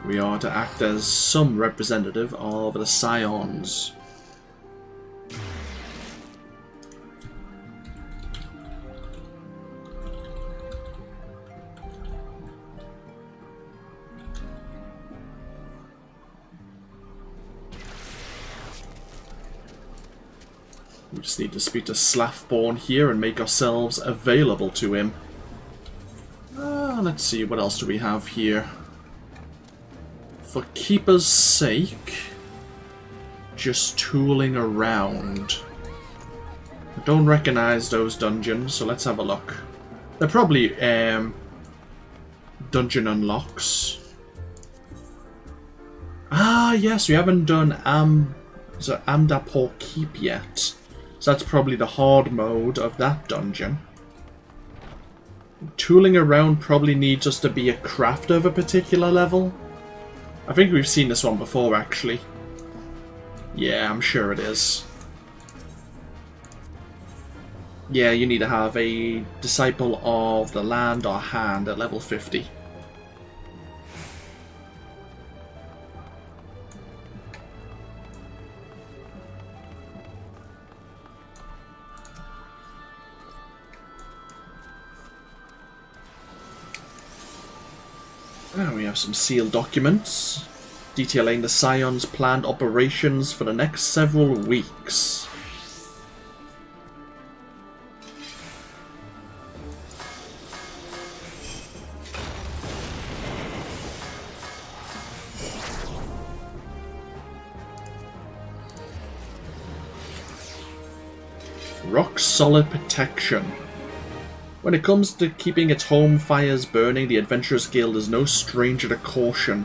We are to act as some representative of the Scions. We just need to speak to Slathborn here and make ourselves available to him. Let's see, what else do we have here? For keeper's sake, just tooling around. I don't recognize those dungeons, so let's have a look. They're probably dungeon unlocks. Ah, yes, we haven't done Amdapor Keep yet. So that's probably the hard mode of that dungeon. Tooling around probably needs us to be a crafter of a particular level. I think we've seen this one before, actually. Yeah, I'm sure it is. Yeah, you need to have a Disciple of the Land or Hand at level 50. We have some sealed documents detailing the Scion's planned operations for the next several weeks. Rock solid protection. When it comes to keeping its home fires burning, the Adventurers Guild is no stranger to caution.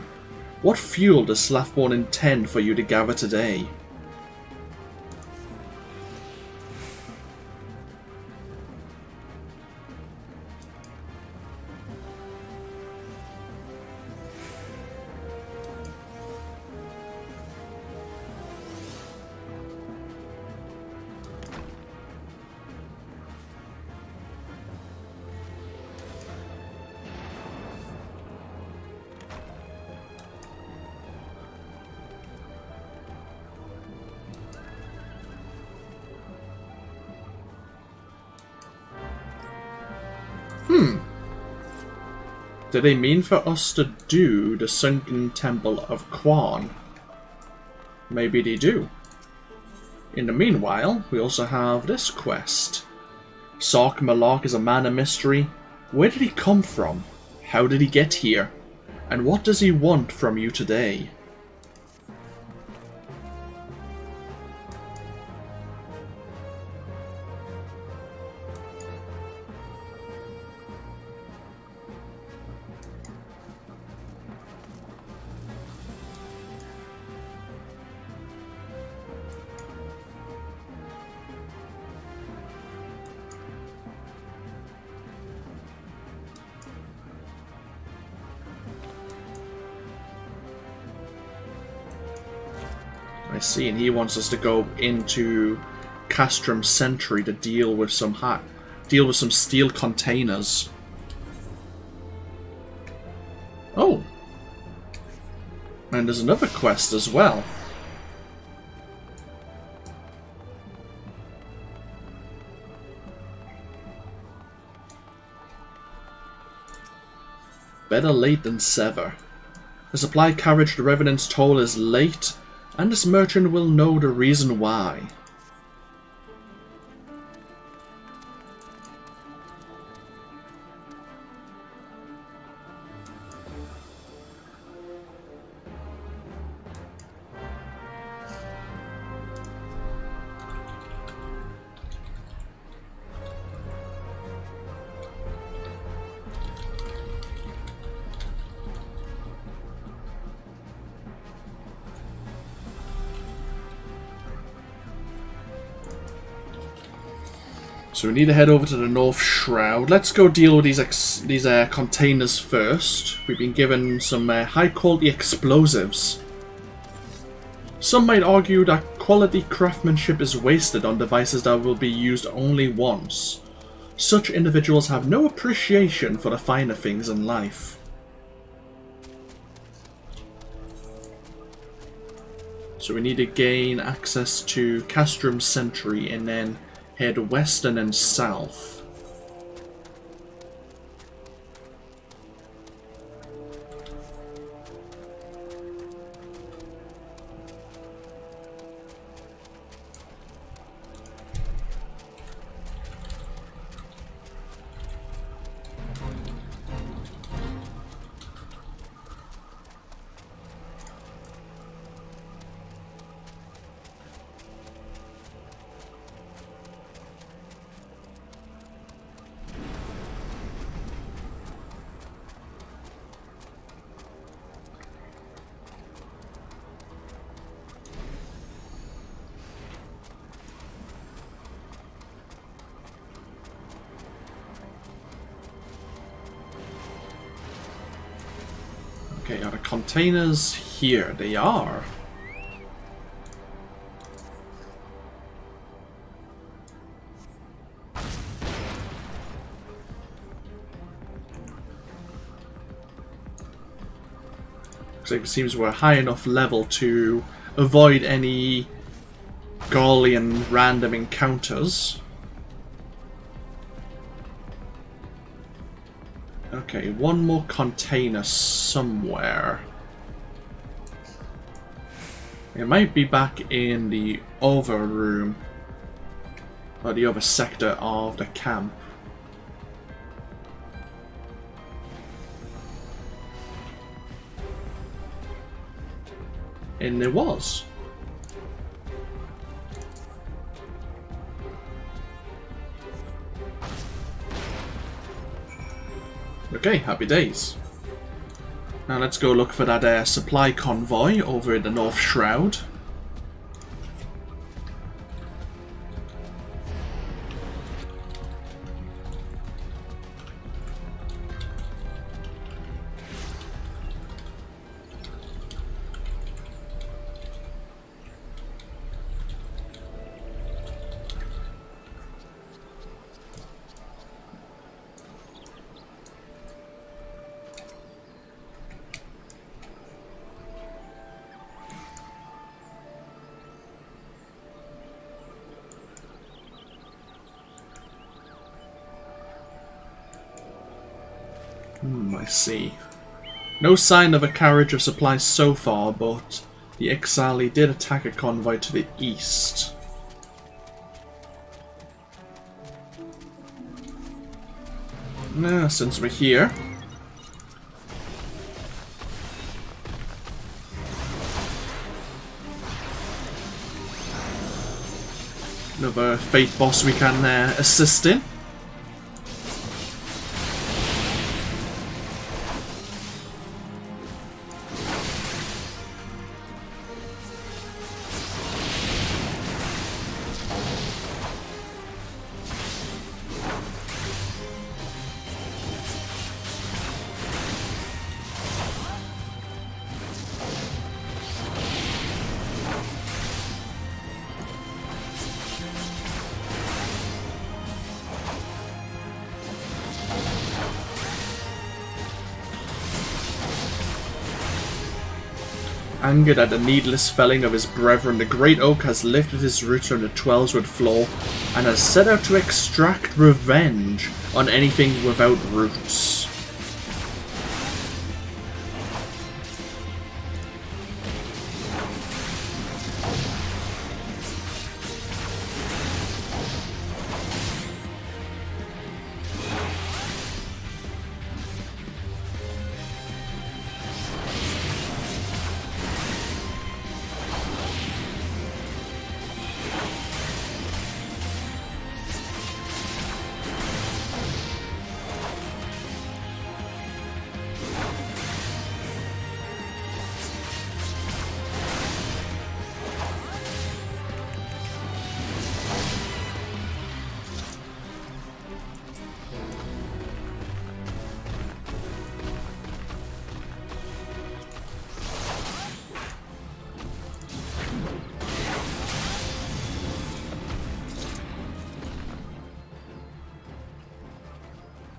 What fuel does Slathborn intend for you to gather today? Do they mean for us to do the Sunken Temple of Quan? Maybe they do. In the meanwhile, we also have this quest. Sark Malark is a man of mystery. Where did he come from? How did he get here? And what does he want from you today? I see, and he wants us to go into Castrum Sentry to deal with some steel containers. Oh, and there's another quest as well. Better late than sever. The supply carriage to Revenant's Toll is late, and this merchant will know the reason why. So we need to head over to the North Shroud. Let's go deal with these containers first. We've been given some high-quality explosives. Some might argue that quality craftsmanship is wasted on devices that will be used only once. Such individuals have no appreciation for the finer things in life. So we need to gain access to Castrum Sentry and then head west and then south. Okay, are the containers here? They are. Looks like it seems we're high enough level to avoid any Gaulian random encounters. Okay, one more container somewhere. It might be back in the other room, or the other sector of the camp. And it was. Okay, happy days. Now let's go look for that supply convoy over in the North Shroud. I see. No sign of a carriage of supplies so far, but the Ixali did attack a convoy to the east. Now, since we're here, another fate boss we can assist in. Angered at the needless felling of his brethren, the Great Oak has lifted his roots from the Twelswood floor and has set out to extract revenge on anything without roots.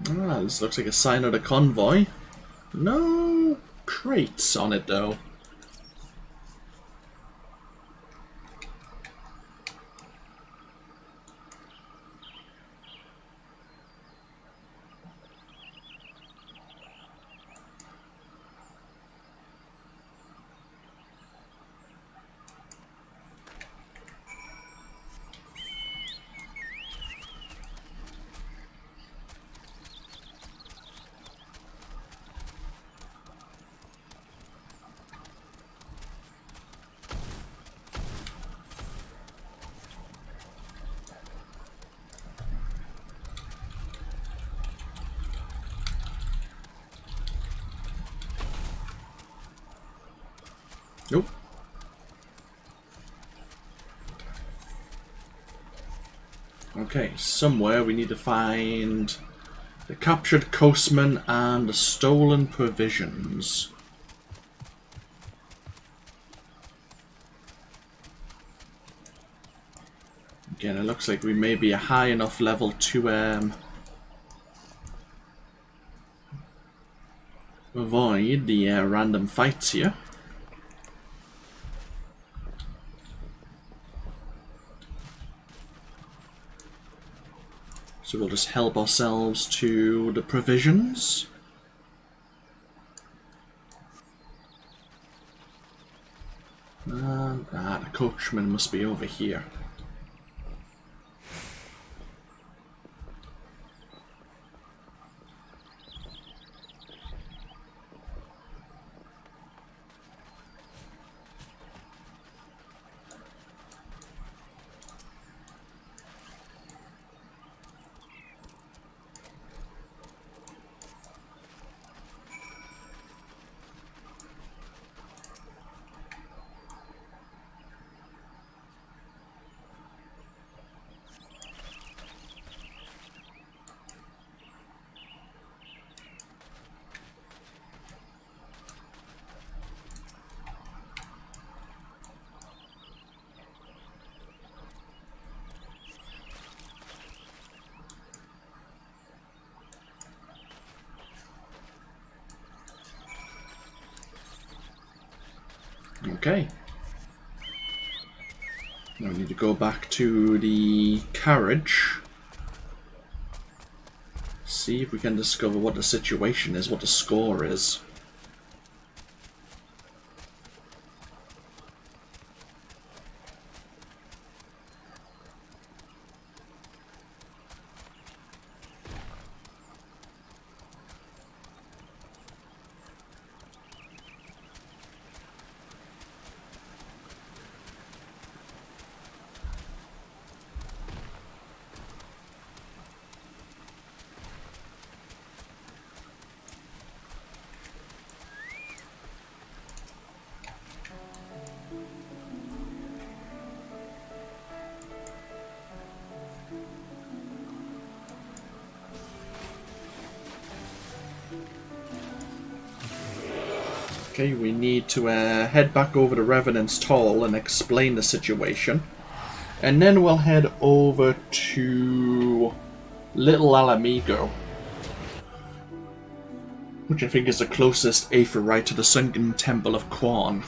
Ah, this looks like a sign of the convoy. No crates on it, though. Nope. Okay, somewhere we need to find the captured coastman and the stolen provisions. Again, it looks like we may be a high enough level to avoid the random fights here. So we'll just help ourselves to the provisions. And the coachman must be over here. Okay. Now we need to go back to the carriage. See if we can discover what the situation is, what the score is. Okay, we need to head back over to Revenant's Toll and explain the situation. And then we'll head over to Little Alamigo, which I think is the closest Aetheryte to the Sunken Temple of Quan.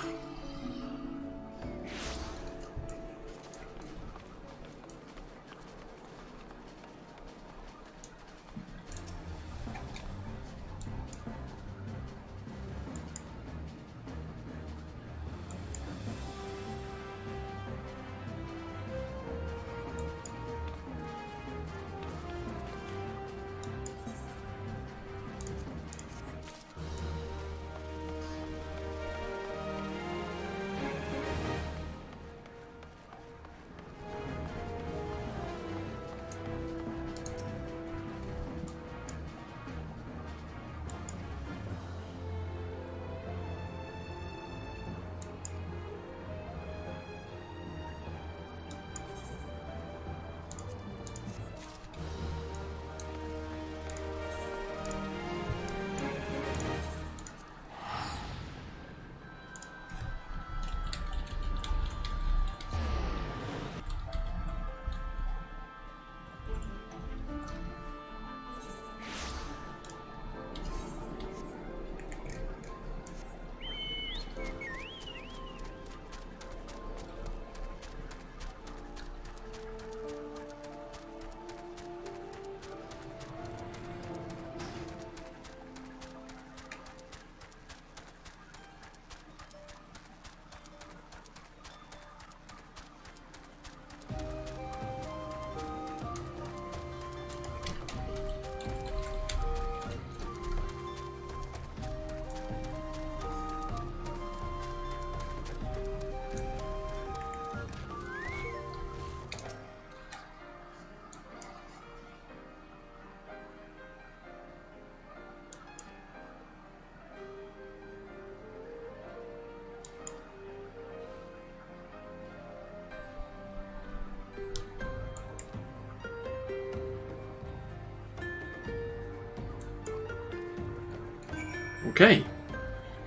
Okay.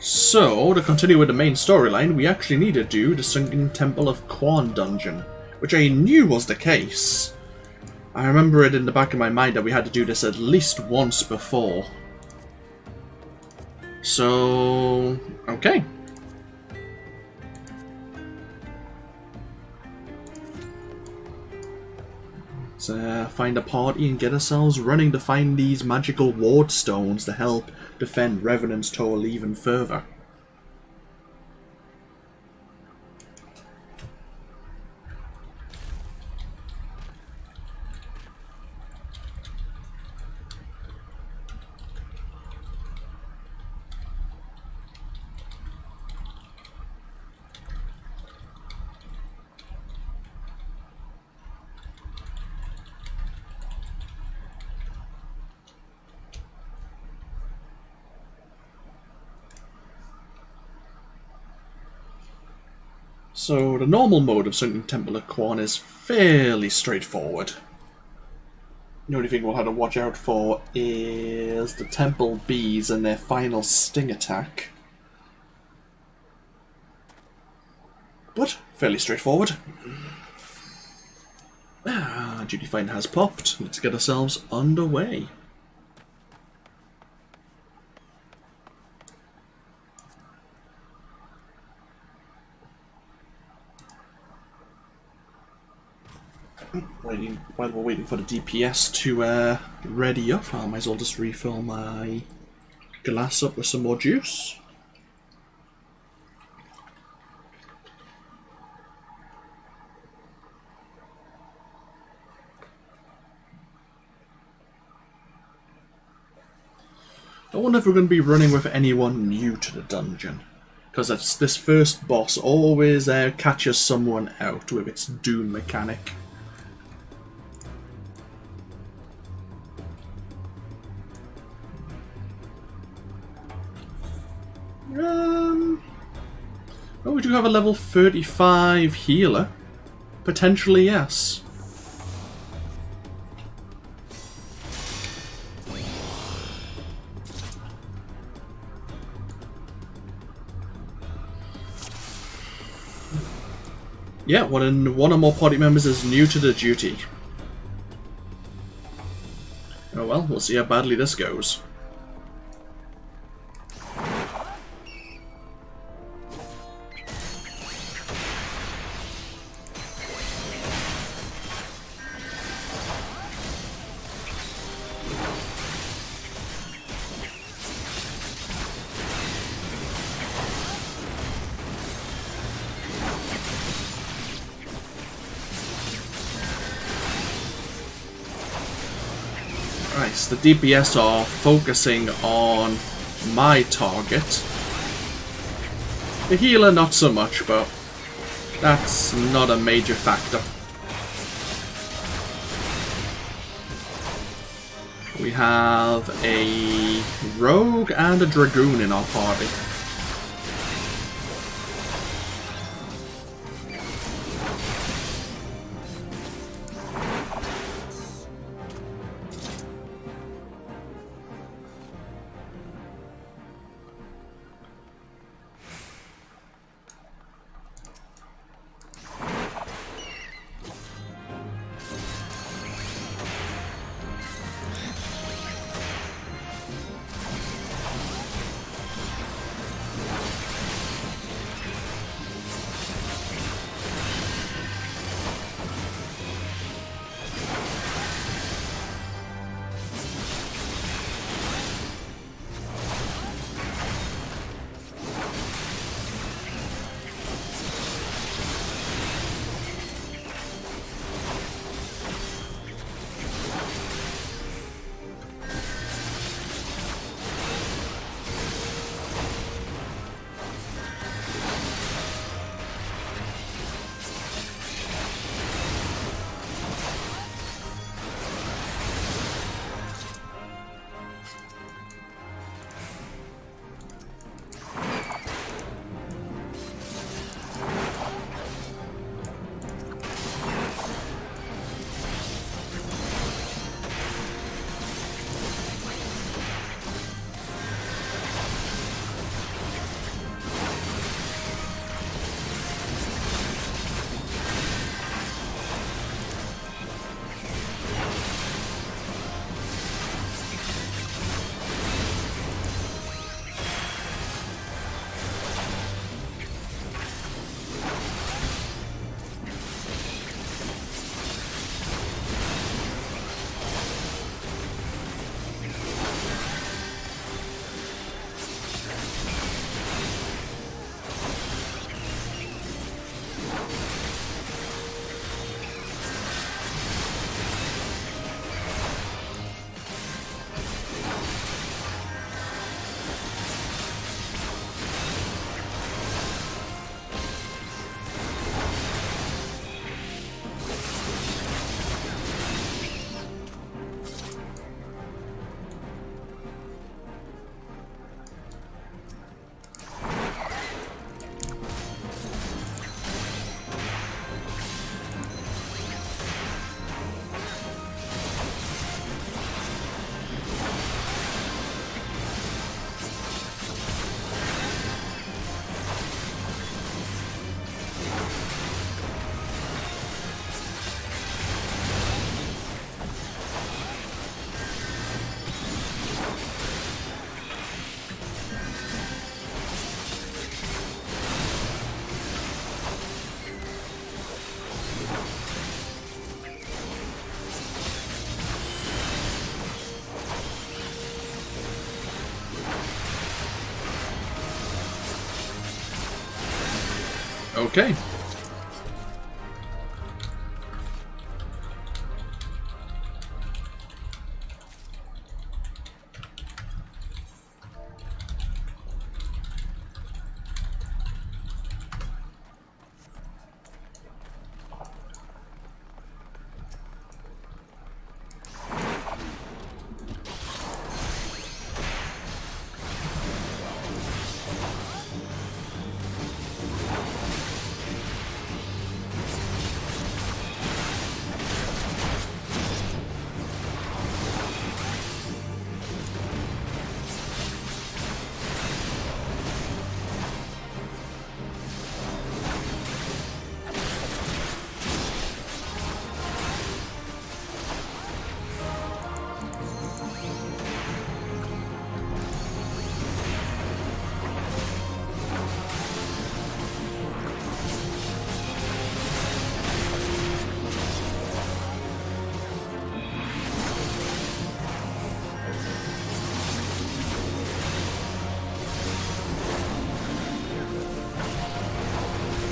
So, to continue with the main storyline, we actually need to do the Sunken Temple of Quan dungeon, which I knew was the case. I remember it in the back of my mind that we had to do this at least once before. So, okay. Let's find a party and get ourselves running to find these magical ward stones to help defend Revenant's Toll even further. So, the normal mode of Sunken Temple of Quan is fairly straightforward. The only thing we'll have to watch out for is the Temple Bees and their final sting attack. But, fairly straightforward. Duty Find has popped. Let's get ourselves underway. While we're waiting for the DPS to ready up, I might as well just refill my glass up with some more juice. I wonder if we're going to be running with anyone new to the dungeon, because this first boss always catches someone out with its Doom mechanic. Oh, we do have a level 35 healer. Potentially, yes. Yeah, one or more party members is new to the duty. Oh well, we'll see how badly this goes. Nice, the DPS are focusing on my target. The healer not so much, but that's not a major factor. We have a rogue and a dragoon in our party. Okay.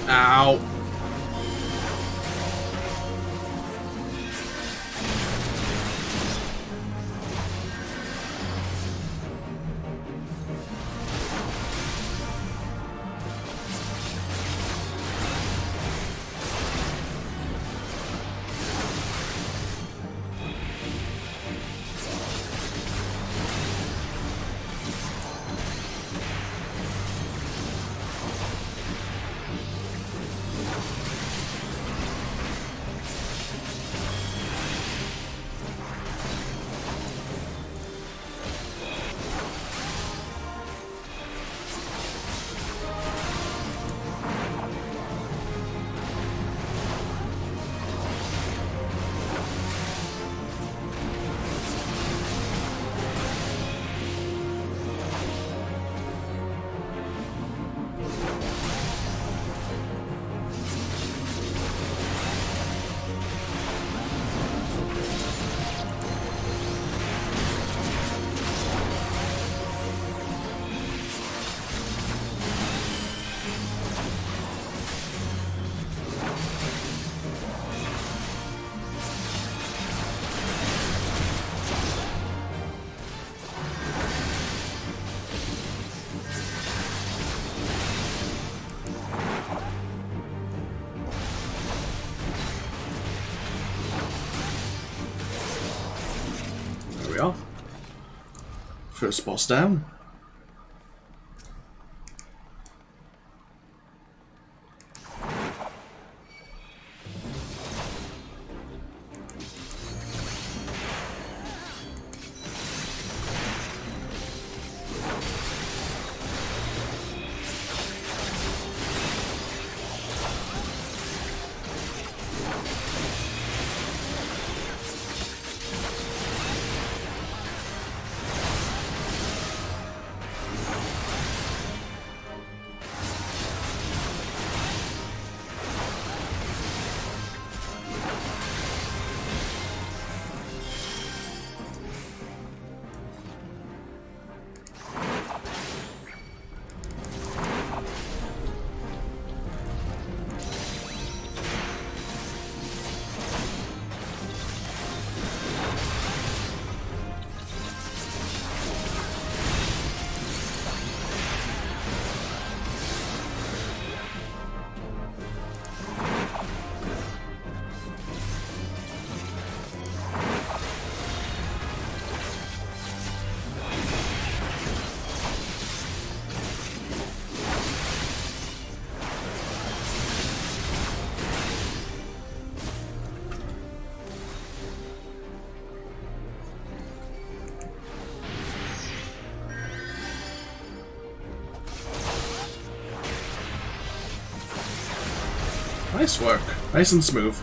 Ow. First boss down. Nice work. Nice and smooth.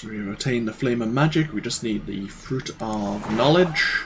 So we retain the Flame of Magic, we just need the Fruit of Knowledge.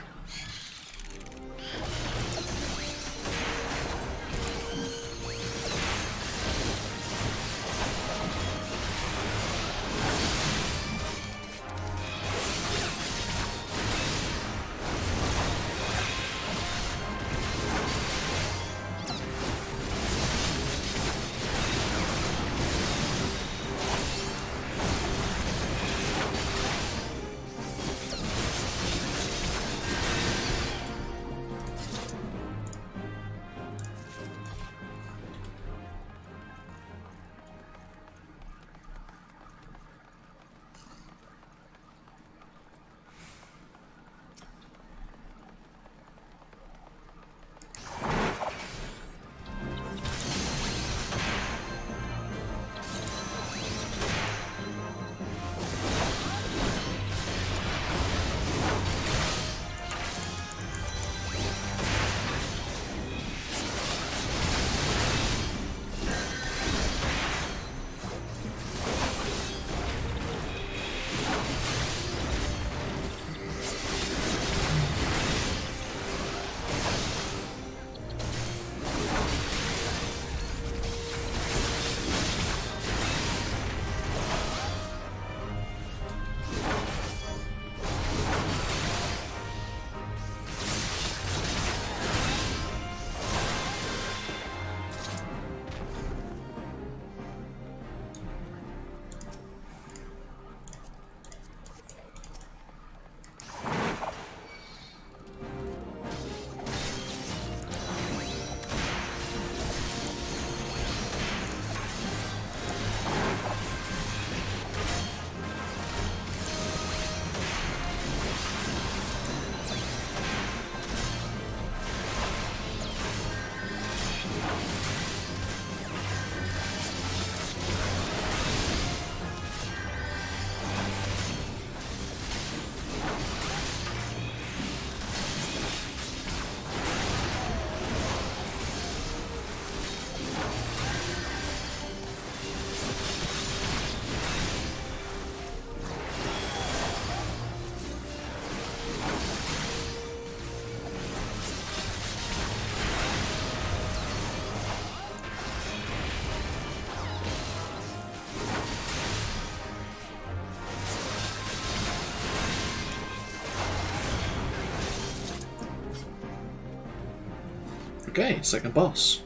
Okay, second boss.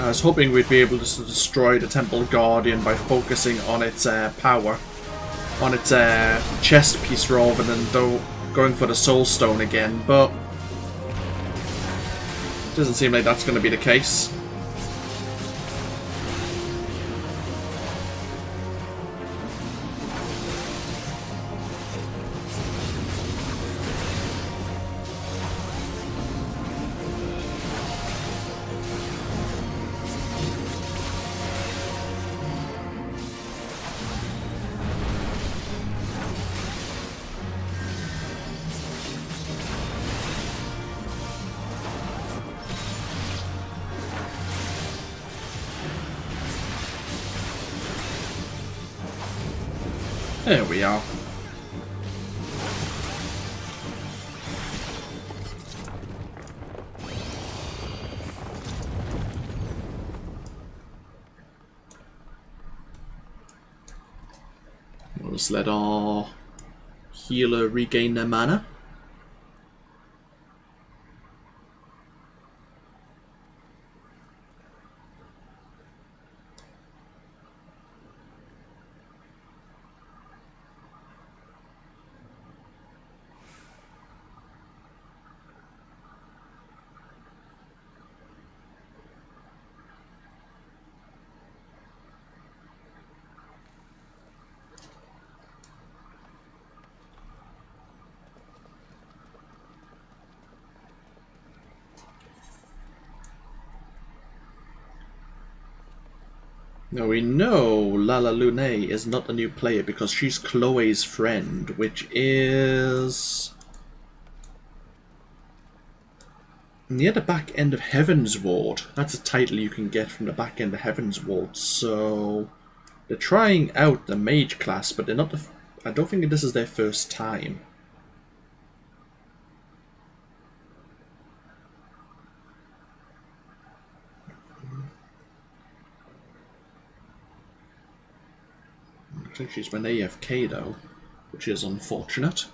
I was hoping we'd be able to destroy the Temple Guardian by focusing on its power, on its chest piece rather than going for the Soul Stone again, but it doesn't seem like that's going to be the case. There we are. We'll just let our healer regain their mana. Now we know Lala Lune is not a new player because she's Chloe's friend, which is near the back end of Heaven's Ward. That's a title you can get from the back end of Heaven's Ward. So they're trying out the mage class, but they're not. I don't think this is their first time. I think she's been AFK though, which is unfortunate.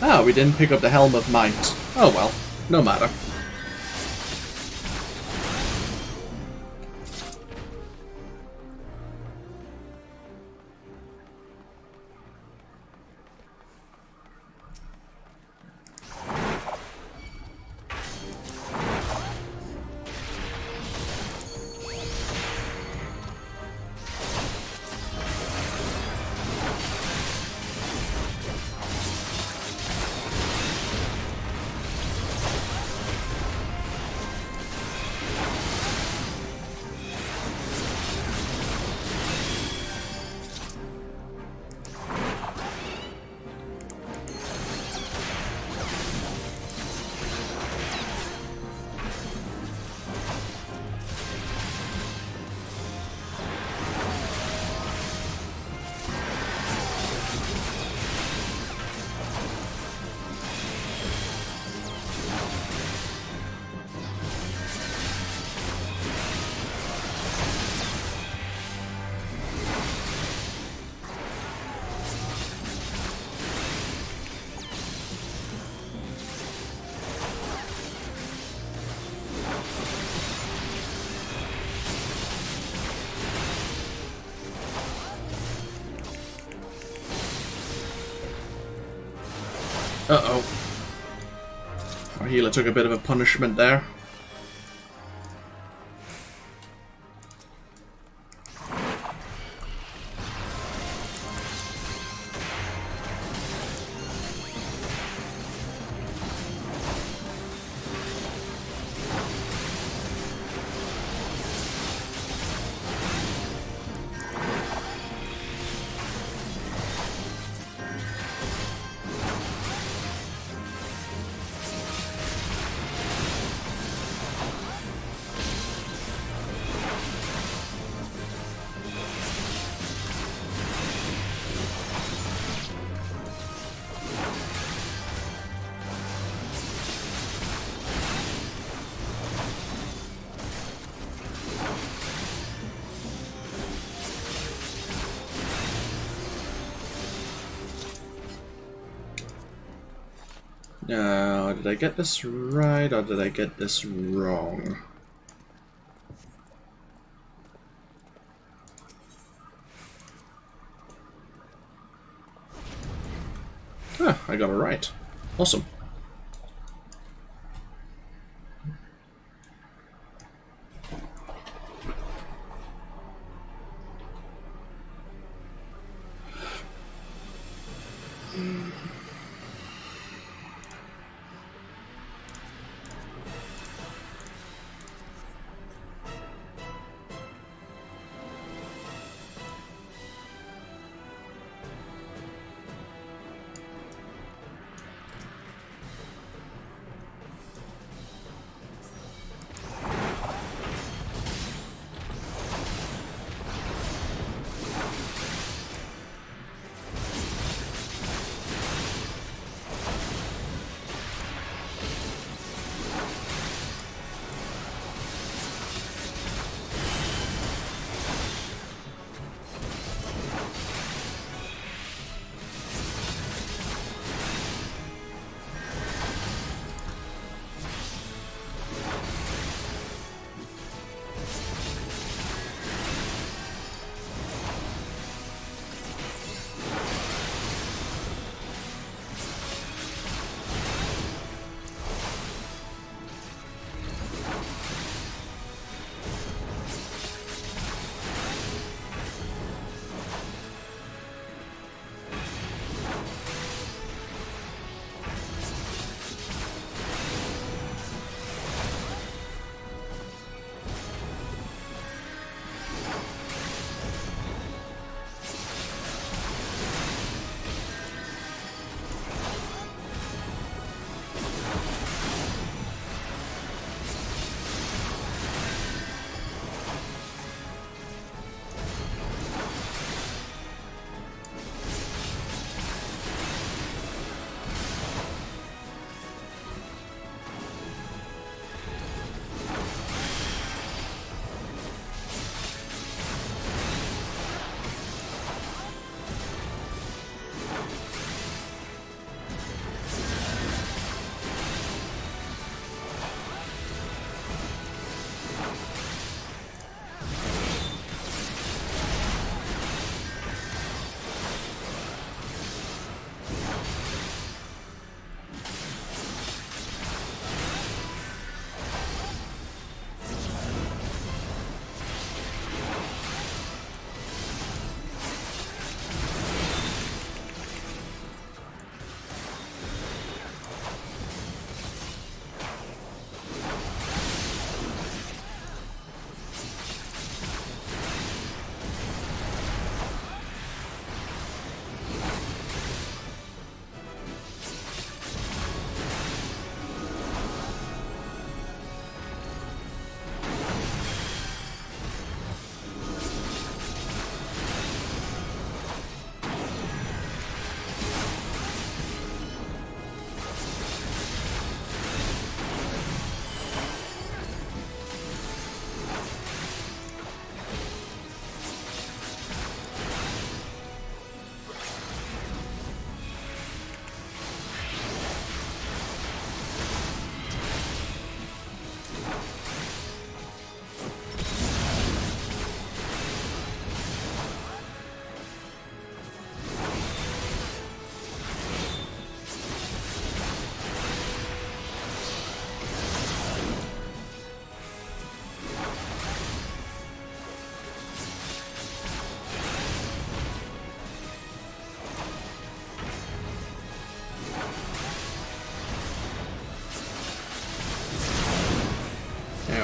Ah, we didn't pick up the Helm of Might. Oh well, no matter. Uh-oh. Our healer took a bit of a punishment there. Now, did I get this right or did I get this wrong? Ah, I got it right. Awesome.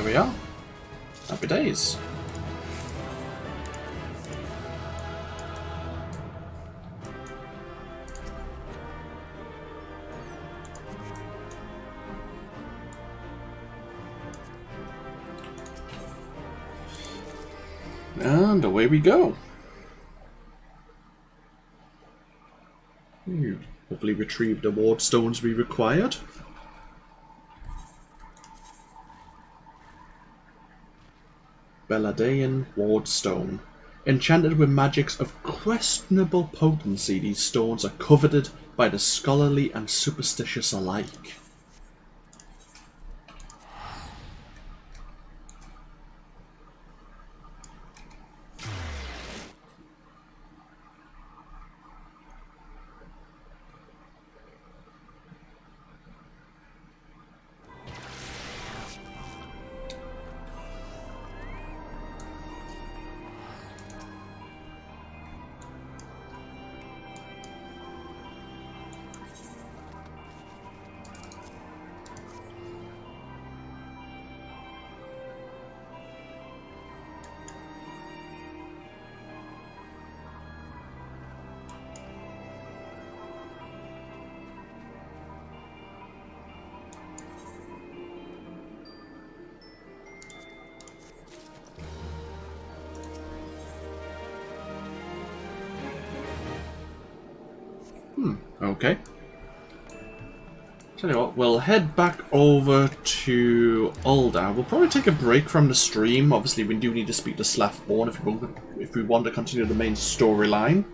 we are. Happy days. And away we go. Hopefully retrieve the ward stones we required. Belladeian Ward Stone. Enchanted with magics of questionable potency, these stones are coveted by the scholarly and superstitious alike. Okay. Tell you what, we'll head back over to Ul'dah. We'll probably take a break from the stream. Obviously, we do need to speak to Slathborn if we want to continue the main storyline.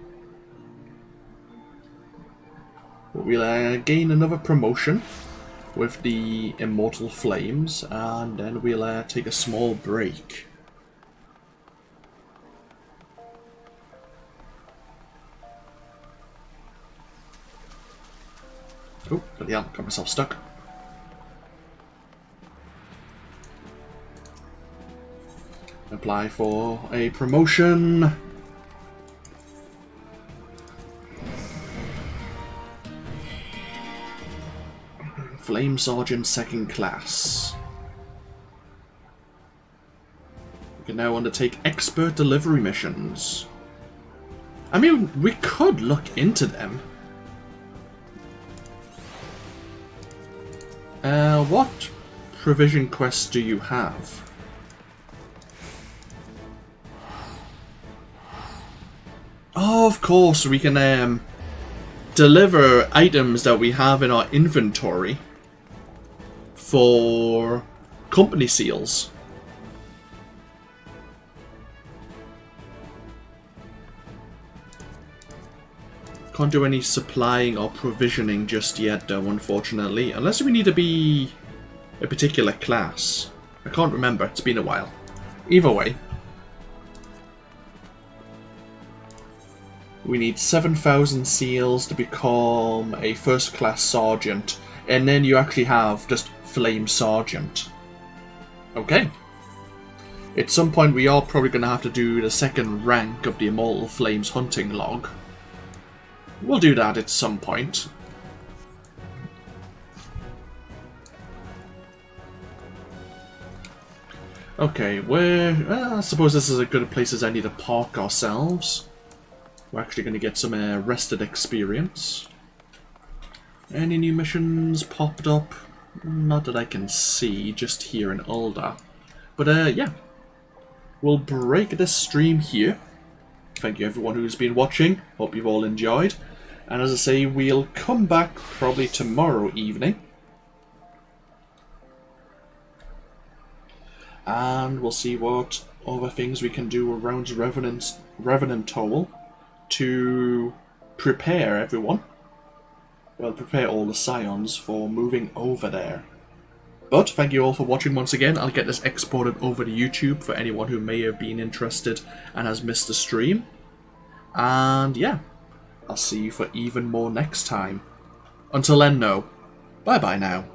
But we'll gain another promotion with the Immortal Flames, and then we'll take a small break. Oh, bloody hell, got myself stuck. Apply for a promotion. Flame Sergeant 2nd class. We can now undertake expert delivery missions. I mean, we could look into them. What provision quests do you have? Oh, of course, we can deliver items that we have in our inventory for company seals. Can't do any supplying or provisioning just yet though, unfortunately. Unless we need to be a particular class. I can't remember, it's been a while. Either way. We need 7,000 seals to become a 1st class sergeant. And then you actually have just Flame Sergeant. Okay. At some point we are probably going to have to do the 2nd rank of the Immortal Flames hunting log. We'll do that at some point. Okay, I suppose this is as good a place as any to park ourselves. We're actually going to get some rested experience. Any new missions popped up? Not that I can see, just here in Ul'dah. But yeah, we'll break this stream here. Thank you everyone who's been watching. Hope you've all enjoyed. And as I say, we'll come back probably tomorrow evening. And we'll see what other things we can do around Revenant Toll to prepare everyone. Well, prepare all the Scions for moving over there. But thank you all for watching once again. I'll get this exported over to YouTube for anyone who may have been interested and has missed the stream. And yeah, I'll see you for even more next time. Until then, no. Bye bye now.